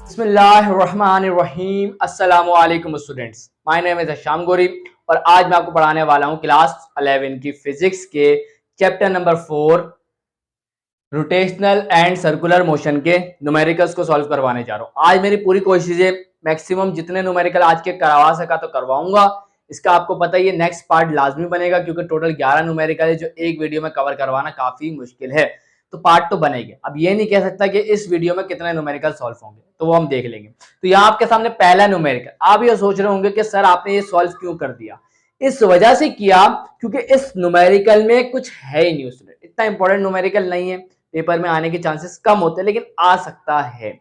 बिस्मिल्लाहिर्रहमानिर्रहीम। अस्सलामु अलैकुम स्टूडेंट्स, माय नेम इज शाम गोरी और आज मैं आपको पढ़ाने वाला हूँ क्लास 11 की फिजिक्स के chapter number 4 rotational and circular motion के न्यूमेरिकल्स को सॉल्व करवाने जा रहा हूँ। आज मेरी पूरी कोशिश है मैक्सिमम जितने न्यूमेरिकल आज के करवा सका तो करवाऊंगा। इसका आपको पता ही है नेक्स्ट पार्ट लाजमी बनेगा क्योंकि टोटल 11 न्यूमेरिकल है जो एक वीडियो में कवर करवाना काफी मुश्किल है, तो पार्ट तो बनेगा। अब ये नहीं कह सकता कि इस वीडियो में कितने न्यूमेरिकल सॉल्व होंगे, तो वो हम देख लेंगे। तो यहाँ आपके सामने पहला न्यूमेरिकल, आप ये सोच रहे होंगे कि सर आपने ये सॉल्व क्यों कर दिया। इस वजह से किया क्योंकि इस न्यूमेरिकल में कुछ है ही नहीं स्टूडेंट, इतना इंपॉर्टेंट न्यूमेरिकल नहीं है, पेपर में आने के चांसेस कम होते हैं लेकिन आ सकता है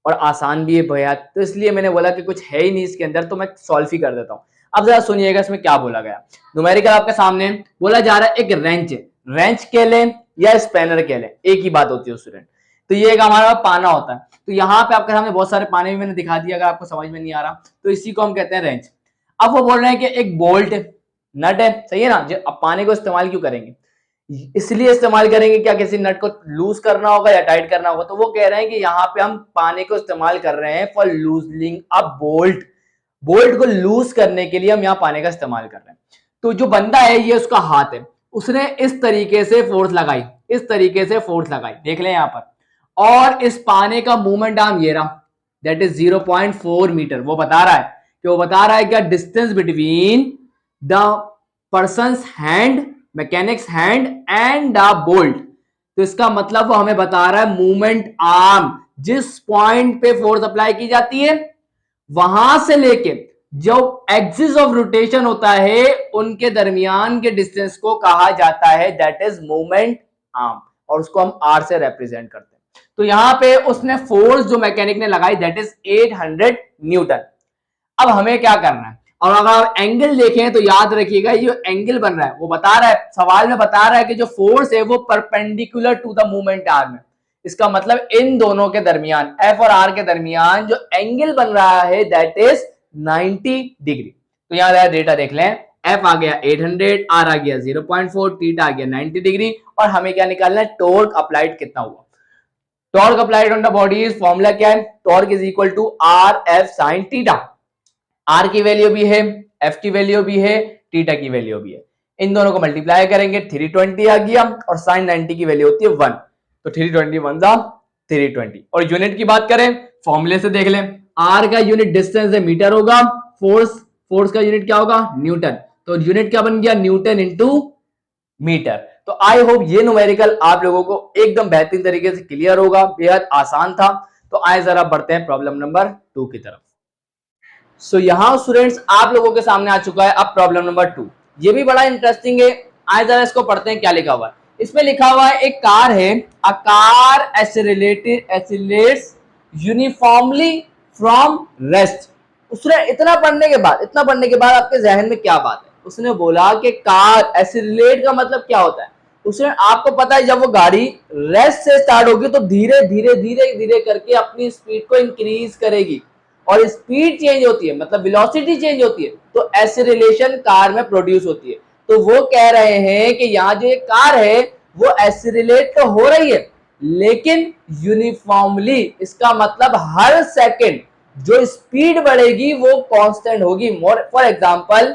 और आसान भी है बेहद, तो इसलिए मैंने बोला कि कुछ है ही नहीं इसके अंदर तो मैं सॉल्व ही कर देता हूँ। अब जरा सुनिएगा इसमें क्या बोला गया। न्यूमेरिकल आपके सामने बोला जा रहा है एक रेंच है, रेंच के लें या स्पैनर के लें एक ही बात होती है स्टूडेंट। तो ये एक हमारा पाना होता है, तो यहाँ पे आपके सामने बहुत सारे पाने भी मैंने दिखा दिया, अगर आपको समझ में नहीं आ रहा तो इसी को हम कहते हैं रेंच। अब वो बोल रहे हैं कि एक बोल्ट नट है, सही है ना। अब पाने को इस्तेमाल क्यों करेंगे, इसलिए इस्तेमाल करेंगे क्या किसी नट को लूज करना होगा या टाइट करना होगा, तो वो कह रहे हैं कि यहाँ पे हम पाने को इस्तेमाल कर रहे हैं for loosening a bolt, bolt को लूज करने के लिए हम यहाँ पाने का इस्तेमाल कर रहे हैं। तो जो बंदा है ये उसका हाथ है, उसने इस तरीके से फोर्स लगाई, इस तरीके से फोर्स लगाई, देख लें यहाँ पर, और इस पाने का मूवमेंट आर्म ये रहा, दैट इज 0.4 मीटर। वो बता रहा है कि वो बता रहा है क्या distance between the persons hand, mechanics hand and the bolt. तो इसका मतलब वो हमें बता रहा है मूवमेंट आर्म जिस पॉइंट पे फोर्स अप्लाई की जाती है वहां से लेके जो एक्सिस ऑफ रोटेशन होता है उनके दरमियान के डिस्टेंस को कहा जाता है दैट इज मूवमेंट आर्म, और उसको हम आर से रिप्रेजेंट करते हैं। तो यहां पे उसने फोर्स जो मैकेनिक ने लगाई दैट इज 800 न्यूटन। अब हमें क्या करना है, और अगर आप एंगल देखें तो याद रखिएगा ये जो एंगल बन रहा है वो बता रहा है, सवाल में बता रहा है कि जो फोर्स है वो perpendicular to the movement arm है। इसका मतलब इन दोनों के दरमियान, एफ और आर के दरमियान जो एंगल बन रहा है दैट इज 90 डिग्री। तो यहां डेटा देख लें, एफ आ गया 800, आर आ गया 0.4, थीटा आ गया 90 डिग्री, और हमें क्या निकालना है, टॉर्क अप्लाइड कितना हुआ। Torque applied on the body is, formula क्या है, torque is equal to R F sine theta. R की वैल्यू भी है, एफ की वैल्यू भी है, थीटा की वैल्यू भी है, इन दोनों को मल्टीप्लाई करेंगे 320 आ गया, और साइन 90 की वैल्यू होती है 1, तो 320 1 320। और यूनिट की बात करें फॉर्मूले से देख लें, आर का यूनिट डिस्टेंस है मीटर होगा, फोर्स का यूनिट क्या होगा न्यूटन, तो यूनिट क्या बन गया न्यूटन इंटू मीटर। तो आई होप ये न्यूमेरिकल आप लोगों को एकदम बेहतरीन तरीके से क्लियर होगा, बेहद आसान था। तो आए जरा बढ़ते हैं प्रॉब्लम नंबर 2 की तरफ। सो यहां स्टूडेंट्स आप लोगों के सामने आ चुका है अब प्रॉब्लम नंबर 2, ये भी बड़ा इंटरेस्टिंग है। आए जरा इसको पढ़ते हैं क्या लिखा हुआ है। इसमें लिखा हुआ है एक कार है, a car accelerates uniformly from rest. उसने इतना पढ़ने के बाद आपके जहन में क्या बात है, उसने बोला कि कार एक्सेलरेट का मतलब क्या होता है। उसने, आपको पता है जब वो गाड़ी रेस्ट से स्टार्ट होगी तो धीरे धीरे धीरे धीरे करके अपनी स्पीड को इंक्रीज करेगी, और स्पीड चेंज होती है मतलब वेलोसिटी चेंज होती है, तो एक्सेलरेशन कार में प्रोड्यूस होती है। तो वो कह रहे हैं कि यहाँ जो एक कार है वो एक्सेलरेट तो हो रही है लेकिन यूनिफॉर्मली, इसका मतलब हर सेकंड जो स्पीड बढ़ेगी वो कांस्टेंट होगी। फॉर एग्जांपल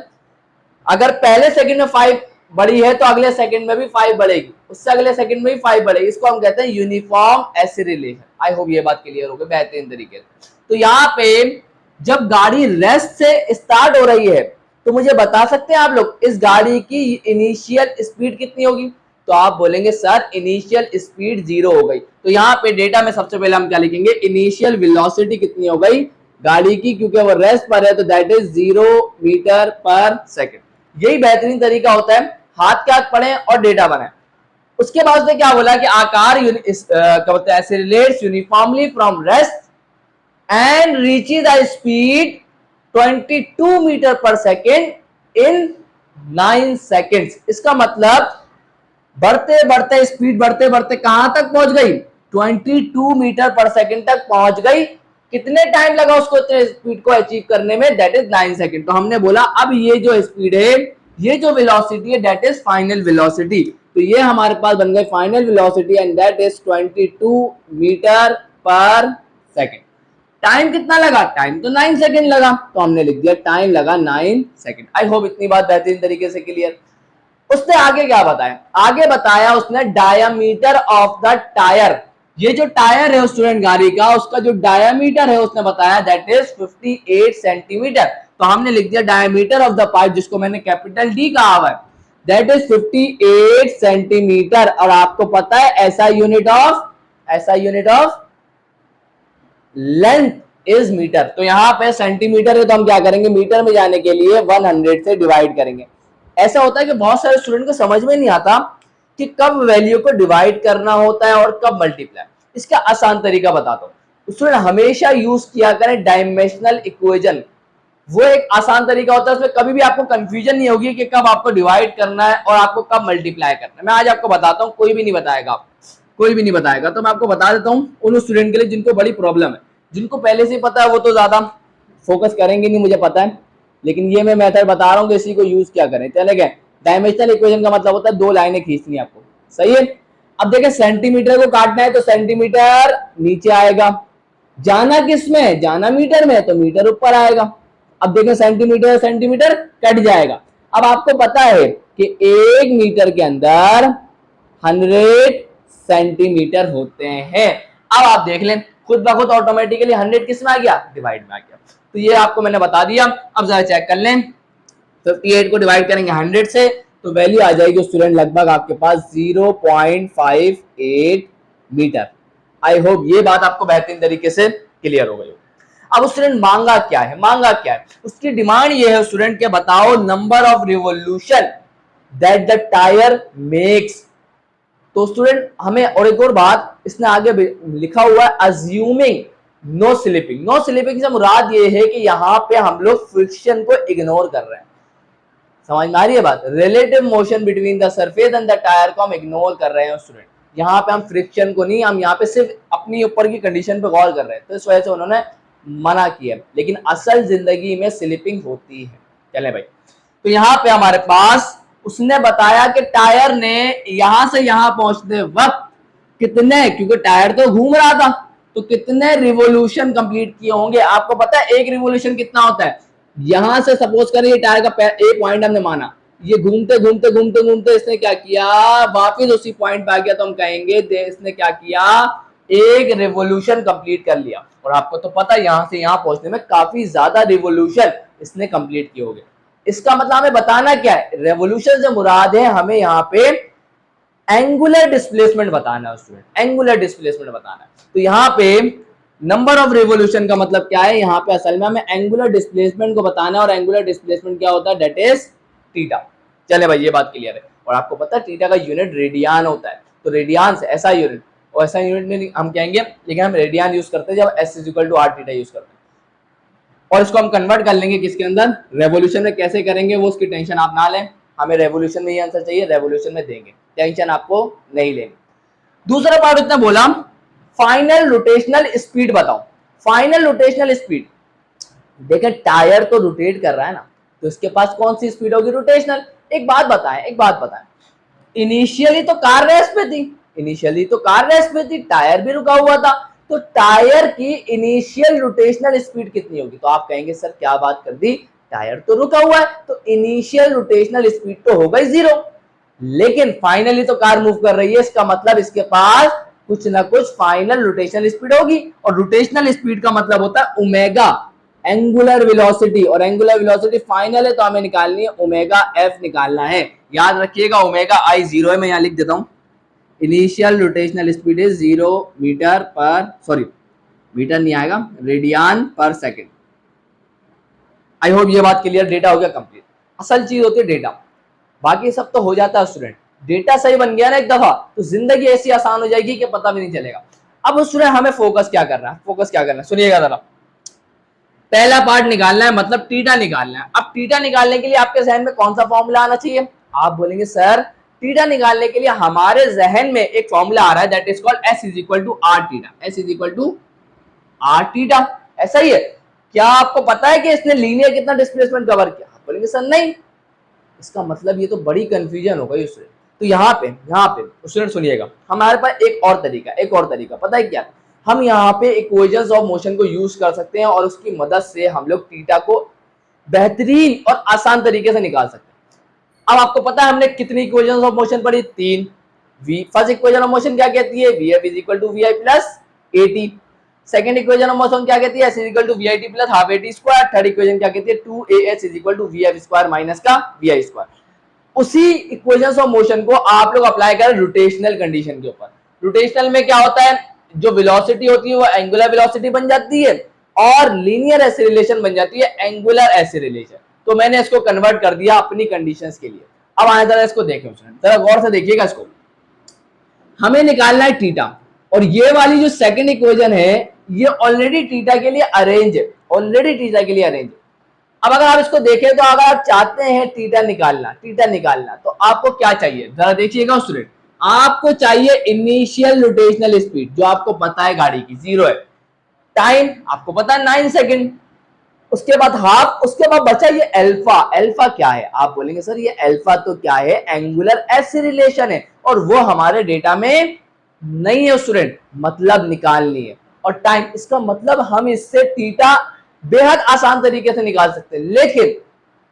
अगर पहले सेकंड में 5 बढ़ी है तो अगले सेकंड में भी 5 बढ़ेगी, उससे अगले सेकंड में भी 5 बढ़ेगी, इसको हम कहते हैं यूनिफॉर्म एक्सेलरेशन। आई होप ये बात क्लियर हो गई बेहतरीन तरीके से। तो यहाँ पे जब गाड़ी रेस्ट से स्टार्ट हो रही है तो मुझे बता सकते हैं आप लोग इस गाड़ी की इनिशियल स्पीड कितनी होगी, तो आप बोलेंगे सर इनिशियल स्पीड 0 हो गई। तो यहाँ पे डेटा में सबसे पहले हम क्या लिखेंगे, इनिशियल वेलोसिटी कितनी हो गई गाड़ी की, क्योंकि वो रेस्ट पर है तो that is 0 metre per second. यही बेहतरीन तरीका होता है, हाथ के हाथ पढ़ें और डेटा बनाएं। उसके बाद उसने क्या बोला कि Aakar accelerates uniformly from rest and reaches a speed 22 metre per second in 9 seconds. इसका मतलब बढ़ते बढ़ते स्पीड बढ़ते बढ़ते कहां तक पहुंच गई, 22 मीटर पर सेकेंड तक पहुंच गई। कितने टाइम लगा उसको इतने स्पीड को अचीव करने में, दैट इज 9 सेकेंड। तो हमने बोला अब ये जो स्पीड है, ये जो वेलोसिटी है दैट इज फाइनल वेलोसिटी। तो ये हमारे पास बन गई final velocity and that is 22 metre per second. Time कितना लगा, टाइम तो 9 सेकंड लगा, तो हमने लिख दिया टाइम लगा 9 सेकंड। आई होप इतनी बात बेहतरीन तरीके से क्लियर। उसने आगे क्या बताया, आगे बताया उसने डायामीटर ऑफ द टायर, ये जो टायर है स्टूडेंट गाड़ी का, उसका जो डायामीटर है उसने बताया दैट इज 58 सेंटीमीटर। तो हमने लिख दिया डायामीटर ऑफ द पाइप, जिसको मैंने कैपिटल डी कहा हुआ है, दैट इज 58 सेंटीमीटर। और आपको पता है ऐसा unit of length is metre. तो यहाँ पे सेंटीमीटर है तो हम क्या करेंगे, मीटर में जाने के लिए 100 से डिवाइड करेंगे। ऐसा होता है कि बहुत सारे स्टूडेंट को समझ में नहीं आता कि कब वैल्यू को डिवाइड करना होता है और कब मल्टीप्लाई। इसका आसान तरीका बताता हूँ। स्टूडेंट हमेशा यूज किया करें डायमेंशनल इक्वेशन, वो एक आसान तरीका होता है, उसमें कभी भी आपको कंफ्यूजन नहीं होगी कि कब आपको डिवाइड करना है और आपको कब मल्टीप्लाई करना है। मैं आज आपको बताता हूँ, कोई भी नहीं बताएगा, कोई भी नहीं बताएगा। तो मैं आपको बता देता हूँ उन स्टूडेंट के लिए जिनको बड़ी प्रॉब्लम है, जिनको पहले से पता है वो तो ज्यादा फोकस करेंगे नहीं, मुझे पता है, लेकिन ये मैं मेथड बता रहा हूँ कि इसी को यूज क्या करें। चले गए, डायमेंशनल इक्वेशन का मतलब होता है दो लाइनें खींचनी आपको, सही है। अब देखें सेंटीमीटर को काटना है तो सेंटीमीटर नीचे आएगा, जाना किस में, जाना मीटर में, तो मीटर ऊपर आएगा। अब देखें सेंटीमीटर सेंटीमीटर कट जाएगा। अब आपको पता है कि 1 मीटर के अंदर 100 सेंटीमीटर होते हैं। अब आप देख लें खुद ब खुद ऑटोमेटिकली 100 किस में आ गया, डिवाइड में आ गया। तो ये आपको मैंने बता दिया। अब जरा चेक कर लें, 58 को डिवाइड करेंगे 100 से तो वैल्यू आ जाएगी स्टूडेंट लगभग आपके पास 0.58 मीटर। आई होप ये बात आपको बेहतरीन तरीके से क्लियर हो गई। अब स्टूडेंट मांगा क्या है, मांगा क्या है, उसकी डिमांड ये है स्टूडेंट के बताओ number of revolution that the tyre makes. तो स्टूडेंट हमें और एक और बात इसने आगे लिखा हुआ है assuming no slipping. No slipping से मुराद ये है कि यहाँ पे हम लोग फ्रिक्शन को इग्नोर कर रहे हैं। समझ में आ रही है बात, relative motion between the surface and the tyre को हम इग्नोर कर रहे हैं स्टूडेंट। यहाँ पे हम फ्रिक्शन को नहीं, हम यहाँ पे सिर्फ अपनी ऊपर की कंडीशन पे गौर कर रहे हैं, तो इस वजह से उन्होंने मना किया। लेकिन असल जिंदगी में स्लिपिंग होती है। चले भाई, तो यहाँ पे हमारे पास उसने बताया कि टायर ने यहां से यहां पहुंचते वक्त कितने, क्योंकि टायर तो घूम रहा था, तो कितने रिवोल्यूशन कंप्लीट किए होंगे। आपको पता है एक रिवोल्यूशन कितना होता है, यहां से सपोज करें ये टायर का ए पॉइंट हमने माना, ये घूमते घूमते घूमते घूमते इसने क्या किया, वापिस उसी पॉइंट पे आ गया, तो हम कहेंगे इसने क्या किया, एक रिवोल्यूशन कंप्लीट कर लिया। और आपको तो पता है यहां से यहां पहुंचने में काफी ज्यादा रिवोल्यूशन इसने कंप्लीट किए होंगे। इसका मतलब हमें बताना क्या है, रेवोल्यूशन से मुराद है हमें यहाँ पे एंगुलर डिस्प्लेसमेंट बताना है स्टूडेंट, एंगुलर डिस्प्लेसमेंट बताना है। तो यहाँ पे नंबर ऑफ रिवोल्यूशन का मतलब क्या है, यहाँ पे असल में हमें एंगुलर डिस्प्लेसमेंट को बताना है, और एंगुलर डिस्प्लेसमेंट क्या होता है, दैट इज थीटा। चले भाई ये बात क्लियर है। और आपको पता है थीटा का यूनिट रेडियन होता है, तो रेडियन से ऐसा यूनिट, और ऐसा यूनिट हम कहेंगे, लेकिन हम रेडियन यूज करते हैं जब S is equal to R theta use करते हैं। और इसको हम कन्वर्ट कर लेंगे किसके अंदर, रेवोल्यूशन में। कैसे करेंगे वो उसकी टेंशन आप ना लें, हमें रेवोल्यूशन में ही आंसर चाहिए, रेवोल्यूशन में देंगे, टेंशन आपको नहीं लेंगे। दूसरा पार्ट उसने बोला फाइनल रोटेशनल स्पीड बताओ। फाइनल रोटेशनल स्पीड, देखें टायर तो रोटेट कर रहा है ना, तो इसके पास कौन सी स्पीड होगी, रोटेशनल। एक बात बताएं, इनिशियली तो कार रेस पे थी, टायर भी रुका हुआ था, तो टायर की इनिशियल रोटेशनल स्पीड कितनी होगी। तो आप कहेंगे सर क्या बात कर दी, टायर तो रुका हुआ है तो इनिशियल रोटेशनल स्पीड तो हो गई 0, लेकिन फाइनली तो कार मूव कर रही है, इसका मतलब इसके पास कुछ ना कुछ फाइनल रोटेशनल स्पीड होगी। और रोटेशनल स्पीड का मतलब होता है ओमेगा, एंगुलर वेलोसिटी, और एंगुलर वेलोसिटी फाइनल है तो हमें निकालनी है ओमेगा एफ निकालना है। याद रखिएगा ओमेगा आई 0 है, मैं यहां लिख देता हूं, initial rotational speed is 0 metre per, sorry metre नहीं आएगा, रेडियन पर सेकेंड। आई होप ये बात क्लियर, डेटा हो गया कंप्लीट। असल चीज होती है डेटा, बाकी सब तो हो जाता है स्टूडेंट। डेटा सही बन गया ना एक दफा तो जिंदगी ऐसी आसान हो जाएगी कि पता भी नहीं चलेगा। अब स्टूडेंट हमें फोकस क्या करना है, सुनिएगा जरा। पहला पार्ट निकालना है, मतलब थीटा निकालना है। अब थीटा निकालने के लिए आपके जहन में कौन सा फॉर्मूला आना चाहिए, आप बोलेंगे सर थीटा निकालने के लिए हमारे जहन में एक फॉर्मूला आ रहा है, that is called S is equal to R theta, S is equal to R theta. ऐसा ही है, क्या आपको पता है कि इसने लीनियर कितना डिस्प्लेसमेंट कवर किया, आप बोलेंगे सर नहीं। इसका मतलब ये तो बड़ी कंफ्यूजन हो गई उससे। तो यहाँ पे स्टूडेंट सुनिएगा, हमारे पास एक और तरीका पता है क्या, हम यहाँ पे इक्वेशंस ऑफ मोशन को यूज कर सकते हैं और उसकी मदद से हम लोग थीटा को बेहतरीन और आसान तरीके से निकाल सकते हैं। अब आपको पता है हमने कितनी इक्वेशंस ऑफ मोशन पढ़ी, 3। फर्स्ट इक्वेशन ऑफ मोशन क्या कहती है, Vf is equal to V I plus AT। Second equation of motion क्या कहती है, S is equal to VIT plus half AT square. Third equation क्या कहती है, 2AS is equal to VF square minus का VI स्क्वायर। उसी equations of motion को आप लोग अप्लाई करें रोटेशनल कंडीशन के ऊपर। रोटेशनल में क्या होता है, जो वेलोसिटी होती है वो एंगुलर वेलोसिटी बन जाती है और लीनियर एक्सीलरेशन बन जाती है एंगुलर एक्सीलरेशन। तो मैंने इसको कन्वर्ट कर दिया अपनी कंडीशंस के लिए। अब आए जरा इसको देखें, जरा गौर से देखिएगा इसको। हमें निकालना है थीटा और ये वाली जो सेकंड इक्वेशन है ये ऑलरेडी थीटा के लिए अरेंज है, ऑलरेडी थीटा के लिए अरेंज है। अब अगर आप इसको देखें तो अगर आप चाहते हैं थीटा निकालना तो आपको क्या चाहिए, जरा देखिएगा स्टूडेंट। आपको चाहिए इनिशियल रोटेशनल स्पीड जो आपको पता है गाड़ी की 0 है, टाइम आपको पता है 9 सेकंड, उसके बाद हाफ, उसके बाद बचा ये अल्फा। अल्फा क्या है, आप बोलेंगे सर ये अल्फा तो क्या है, एंगुलर एक्सीलरेशन है और वो हमारे डेटा में नहीं है स्टूडेंट, मतलब निकालनी है। और टाइम, इसका मतलब हम इससे थीटा बेहद आसान तरीके से निकाल सकते हैं। लेकिन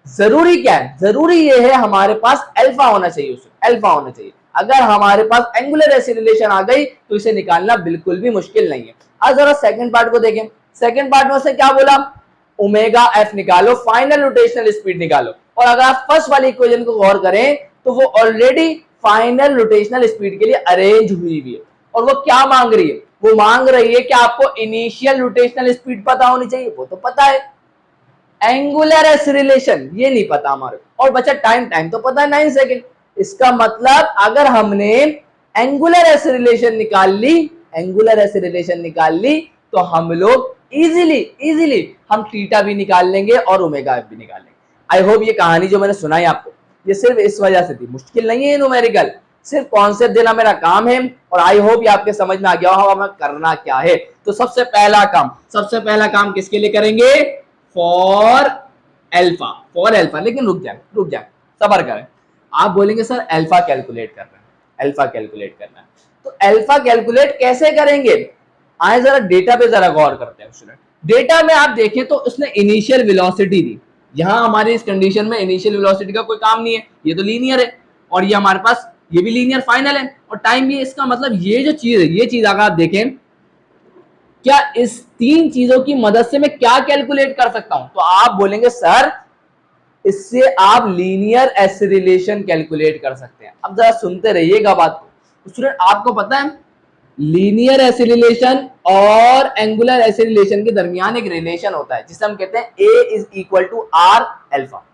जरूरी क्या है, जरूरी ये है हमारे पास अल्फा होना चाहिए, अल्फा होना चाहिए। अगर हमारे पास एंगुलर एक्सीलरेशन आ गई तो इसे निकालना बिल्कुल भी मुश्किल नहीं है। अब जरा सेकंड पार्ट को देखें। सेकंड पार्ट में से क्या बोला, ओमेगा एफ निकालो, फाइनल रोटेशनल स्पीड निकालो। और अगर आप फर्स्ट वाली इक्वेशन को गौर करें तो वो ऑलरेडी फाइनल रोटेशनल स्पीड के लिए अरेंज हुई हुई है। और वो क्या मांग रही है, वो मांग रही है कि आपको इनिशियल रोटेशनल स्पीड पता होनी चाहिए, वो तो पता है। एंगुलर एक्सीलरेशन ये नहीं पता हमारे, और बचा टाइम, टाइम तो पता है 9 सेकंड। इसका मतलब अगर हमने एंगुलर एक्सीलरेशन निकाल ली, एंगुलर एक्सीलरेशन निकाल ली तो हम लोग इजीली हम थीटा भी निकाल लेंगे और ओमेगा एफ भी निकाल लेंगे। आई होप ये कहानी जो मैंने सुनाई आपको ये सिर्फ इस वजह से थी, मुश्किल नहीं है न्यूमेरिकल, सिर्फ कॉन्सेप्ट देना मेरा काम है। और आई होप ये आपके समझ में आ गया होगा हमें करना क्या है। तो सबसे पहला काम किसके लिए करेंगे, फॉर अल्फा। लेकिन रुक जाए सब्र करें। आप बोलेंगे सर अल्फा कैलकुलेट करना है, तो अल्फा कैलकुलेट कैसे करेंगे, आए जरा डेटा पे जरा गौर करते हैं स्टूडेंट। डेटा में आप देखें तो उसने इनिशियल वेलोसिटी दी, यहां हमारी इस कंडीशन में इनिशियल वेलोसिटी का कोई काम नहीं है, ये तो लीनियर है और ये हमारे पास ये भी लीनियर फाइनल है और टाइम भी। इसका मतलब ये जो चीज है, ये चीज अगर आप देखें, क्या इस 3 चीजों की मदद से मैं क्या कैलकुलेट कर सकता हूं, तो आप बोलेंगे सर इससे आप लीनियर एक्सीलरेशन कैलकुलेट कर सकते हैं। अब जरा सुनते रहिएगा बात को स्टूडेंट। आपको पता है लीनियर एक्सीलरेशन और एंगुलर एक्सीलरेशन के दरमियान एक रिलेशन होता है जिसे हम कहते हैं A is equal to r alpha.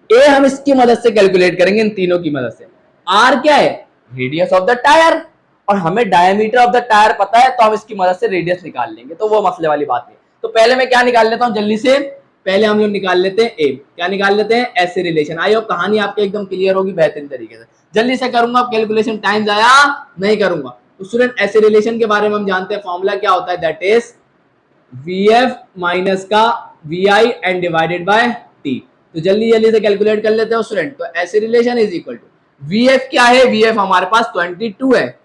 ए हम इसकी मदद से कैलकुलेट करेंगे, इन तीनों की मदद से। आर क्या है, रेडियस ऑफ द टायर, और हमें डायमीटर ऑफ द टायर पता है तो हम इसकी मदद से रेडियस निकाल लेंगे, तो वो मसले वाली बात नहीं। तो पहले मैं क्या निकाल लेता हूं जल्दी से, पहले हम लोग निकाल लेते हैं ए, क्या निकाल लेते हैं, एक्सीलरेशन। आई होप कहानी आपके एकदम क्लियर होगी बेहतरीन तरीके से। जल्दी से करूंगा कैलकुलेशन, टाइम जाया नहीं करूंगा। तो स्टूडेंट एक्सीलरेशन के बारे में हम जानते हैं, फॉर्मूला क्या होता है, दैट इज VF माइनस का VI and divided bye T। तो जल्दी से कैलकुलेट कर लेते हैं स्टूडेंट। तो acceleration is equal to VF क्या है, VF हमारे पास 22 है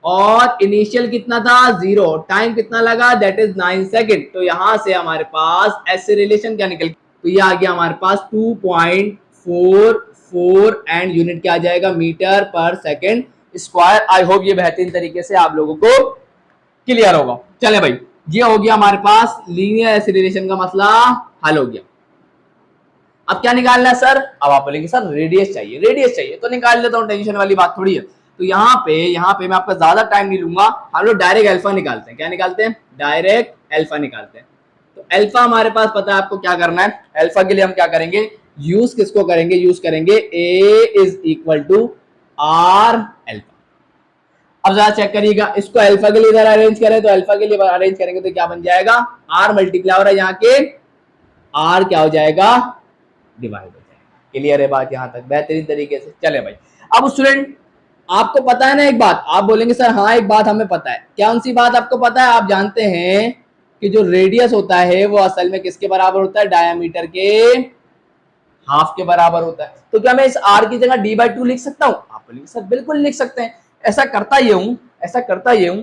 और इनिशियल कितना था 0, टाइम कितना लगा दैट इज 9 सेकंड। तो यहां से हमारे पास एक्सीलरेशन क्या निकल, तो ये आ गया हमारे पास 2.44 एंड यूनिट क्या आ जाएगा, मीटर पर सेकंड स्क्वायर। आई होप ये बेहतरीन तरीके से आप लोगों को क्लियर होगा। चले भाई, ये हो गया हमारे पास लीनियर एक्सीलरेशन का मसला हल हो गया। अब क्या निकालना है सर, अब आप बोलेंगे सर रेडियस चाहिए तो निकाल लेता हूं, टेंशन वाली बात थोड़ी है। तो यहाँ पे मैं आपका ज्यादा टाइम नहीं लूंगा, हम लोग डायरेक्ट अल्फा निकालते हैं। क्या निकालते हैं, डायरेक्ट अल्फा निकालते हैं। तो अल्फा हमारे पास पता है आपको क्या करना है, अल्फा के लिए हम क्या करेंगे, यूज किसको करेंगे, यूज करेंगे a is equal to r alpha. अब जरा चेक करिएगा, इसको अल्फा के लिए इधर अरेंज करें तो अल्फा के लिए अरेंज करेंगे तो क्या बन जाएगा, आर मल्टीप्लाई हो रहा है यहाँ के, आर क्या हो जाएगा, डिवाइड हो जाएगा। क्लियर है बात यहां तक बेहतरीन तरीके से। चले भाई, अब स्टूडेंट आपको पता है ना एक बात, आप बोलेंगे सर हाँ एक बात हमें पता है, क्या सी बात आपको पता है, आप जानते हैं कि जो रेडियस होता है वो असल में किसके बराबर होता है, डायमीटर के हाफ के बराबर होता है। तो क्या मैं इस आर की जगह d/2 लिख सकता हूं, आप बोलेंगे सर बिल्कुल लिख सकते हैं। ऐसा करता ये हूं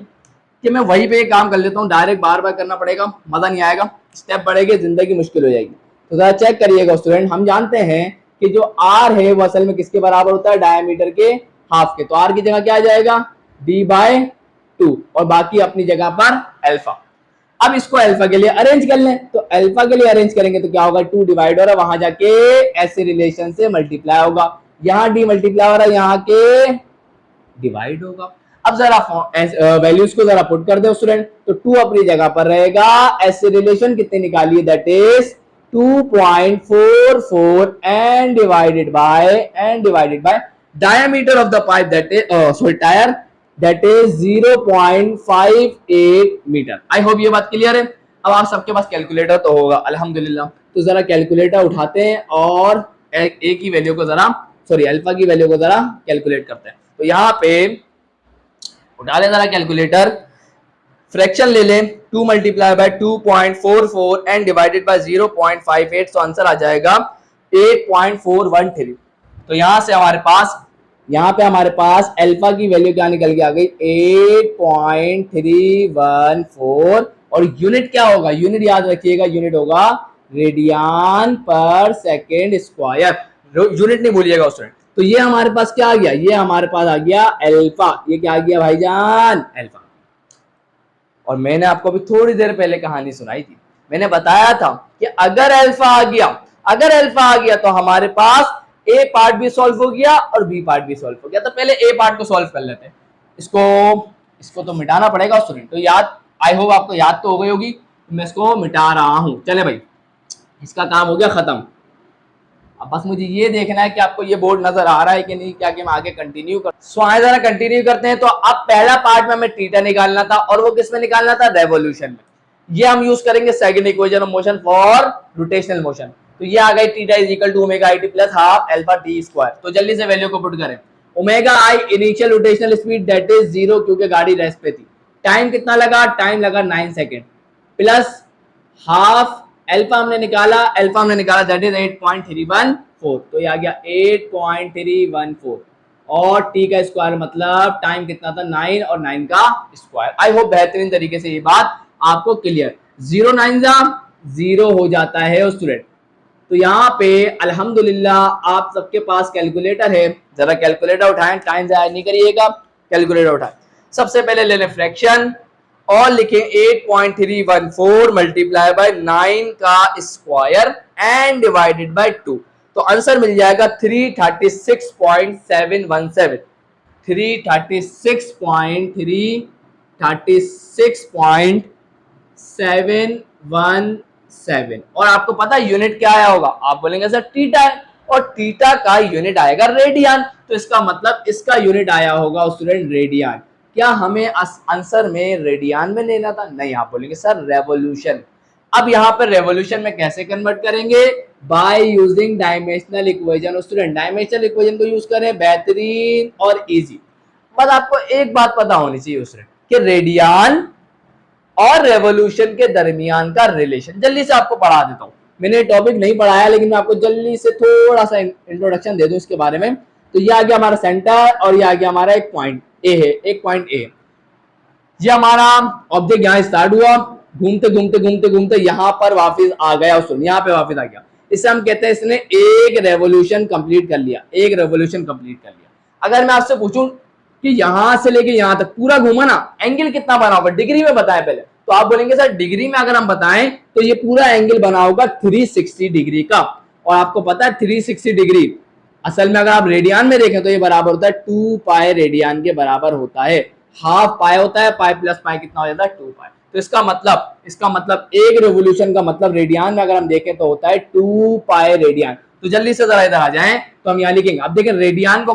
कि मैं वहीं पे काम कर लेता हूँ, डायरेक्ट बार बार करना पड़ेगा, मजा नहीं आएगा, स्टेप बढ़ेगी, जिंदगी मुश्किल हो जाएगी। तो जरा चेक करिएगा स्टूडेंट, हम जानते हैं कि जो आर है वो असल में किसके बराबर होता है, डायमीटर के हाफ के। तो आर की जगह क्या आ जाएगा, d/2, और बाकी अपनी जगह पर अल्फा। अब इसको अल्फा के लिए अरेंज कर लें, तो अल्फा के लिए अरेंज करेंगे तो क्या होगा, 2 डिवाइड हो रहा है, वहां जाके ऐसे रिलेशन से मल्टीप्लाई होगा, यहाँ डी मल्टीप्लाई हो रहा है, यहाँ के डिवाइड होगा। अब जरा वैल्यूज को जरा पुट कर दे स्टूडेंट, तो 2 अपनी जगह पर रहेगा, ऐसे रिलेशन कितने निकालिए, that is 2.44 and divided bye diameter of the pipe that is tire that is 0.58 मीटर। आई होप ये बात क्लियर है। अब आप सबके पास कैलकुलेटर तो होगा अल्हम्दुलिल्लाह, तो जरा कैलकुलेटर उठाते हैं और ए की वैल्यू को जरा अल्फा की वैल्यू को जरा कैलकुलेट करते हैं। तो यहाँ पे उठा ले जरा कैलकुलेटर, फ्रैक्शन ले लें, 2 multiply by 2.44 and divided bye 0.58, तो आंसर आ जाएगा 8.413। तो यहां से हमारे पास, यहाँ पे हमारे पास अल्फा की वैल्यू क्या निकल के आ गई, 8.314, और यूनिट क्या होगा, यूनिट याद रखिएगा, यूनिट होगा रेडियन पर सेकेंड स्क्वायर, यूनिट नहीं भूलिएगा स्टूडेंट। तो ये हमारे पास क्या आ गया, ये हमारे पास आ गया अल्फा, ये क्या आ गया भाईजान, अल्फा। और मैंने आपको अभी थोड़ी देर पहले कहानी सुनाई थी, मैंने बताया था कि अगर अल्फा आ गया तो हमारे पास ए पार्ट भी सॉल्व हो गया और बी पार्ट भी सॉल्व हो गया। तो पहले ए पार्ट को सॉल्व कर लेते हैं, इसको तो मिटाना पड़ेगा स्टूडेंट। तो याद, आई होप आपको याद तो हो गई होगी, मैं इसको मिटा रहा हूं। चले भाई, इसका काम हो गया खत्म। अब बस मुझे ये देखना है कि आपको ये बोर्ड नजर आ रहा है कि नहीं, क्या कि मैं आगे कंटिन्यू कर। सो आए जरा कंटिन्यू करते हैं। तो अब पहला पार्ट में हमें थीटा निकालना था, और वो किस में निकालना था, रेवोल्यूशन में। ये हम यूज करेंगे second equation of motion for rotational motion. तो ये आ गई theta is equal to omega I T plus half alpha T square. तो जल्दी से वैल्यू को पुट करें, omega I initial rotational speed that is 0, क्योंकि गाड़ी रेस्ट पे थी। टाइम कितना लगा, टाइम लगा 9 सेकेंड, प्लस हाफ अल्फा हमने निकाला दैट इज 8.314। तो ये आ गया 8.314, और टी का स्क्वायर मतलब टाइम कितना था, 9, और 9 का स्क्वायर। आई होप बेहतरीन तरीके से ये बात आपको क्लियर। 0 9 जा 0 हो जाता है स्टूडेंट। तो यहाँ पे अल्हम्दुलिल्लाह आप सबके पास कैलकुलेटर है, जरा कैलकुलेटर उठाएं, टाइम जाया नहीं करिएगा, कैलकुलेटर उठाएं। सबसे पहले ले लें फ्रैक्शन और लिखें 8.314 मल्टीप्लाई बाय 9 का स्क्वायर एंड डिवाइडेड बाय 2। तो आंसर मिल जाएगा 336.717, 336.717। और आपको पता है यूनिट क्या आया होगा, आप बोलेंगे सर थीटा है, और थीटा का यूनिट आएगा रेडियन। तो इसका मतलब इसका यूनिट आया होगा स्टूडेंट रेडियन। क्या हमें आंसर में रेडियन में लेना था, नहीं, आप बोलेंगे सर रेवोल्यूशन। अब यहाँ पर रेवोल्यूशन में कैसे कन्वर्ट करेंगे, by using dimensional equation. Student dimensional equation को यूज करें, बेहतरीन और इजी। बस आपको एक बात पता होनी चाहिए स्टूडेंट कि रेडियन और रेवोल्यूशन के दरमियान का रिलेशन। जल्दी से आपको पढ़ा देता हूँ, मैंने टॉपिक नहीं पढ़ाया लेकिन मैं आपको जल्दी से थोड़ा सा इंट्रोडक्शन दे दूं इसके बारे में। तो ये आ गया हमारा सेंटर, और ये आ गया हमारा एक पॉइंट ए है, एक पॉइंट ए। ये हमारा ऑब्जेक्ट यहाँ स्टार्ट हुआ, घूमते घूमते घूमते घूमते यहाँ पर वापस आ गया, यहाँ पे वापस आ गया। इससे हम कहते हैं इसने एक रेवोल्यूशन कंप्लीट कर लिया, एक रेवोल्यूशन कंप्लीट कर लिया। अगर मैं आपसे पूछूं कि यहां से लेके यहां तक पूरा घूमा ना, एंगल कितना बना होगा, डिग्री में बताएं पहले। तो आप बोलेंगे सर डिग्री में अगर हम बताएं तो ये पूरा एंगल बना होगा 360 डिग्री का। और आपको पता है 360 डिग्री असल में अगर आप रेडियन में देखें तो ये बराबर होता है 2 पाई रेडियन के बराबर होता है। हाफ पाई होता है, पाई प्लस पाई कितना हो जाता है 2 पाई। तो इसका मतलब एक रेवोल्यूशन का मतलब रेडियन में अगर हम देखें तो होता है 2 पाई रेडियन। तो जल्दी से जरा इधर आ जाएं, तो हम यहाँ लिखेंगे, अब देखें रेडियन को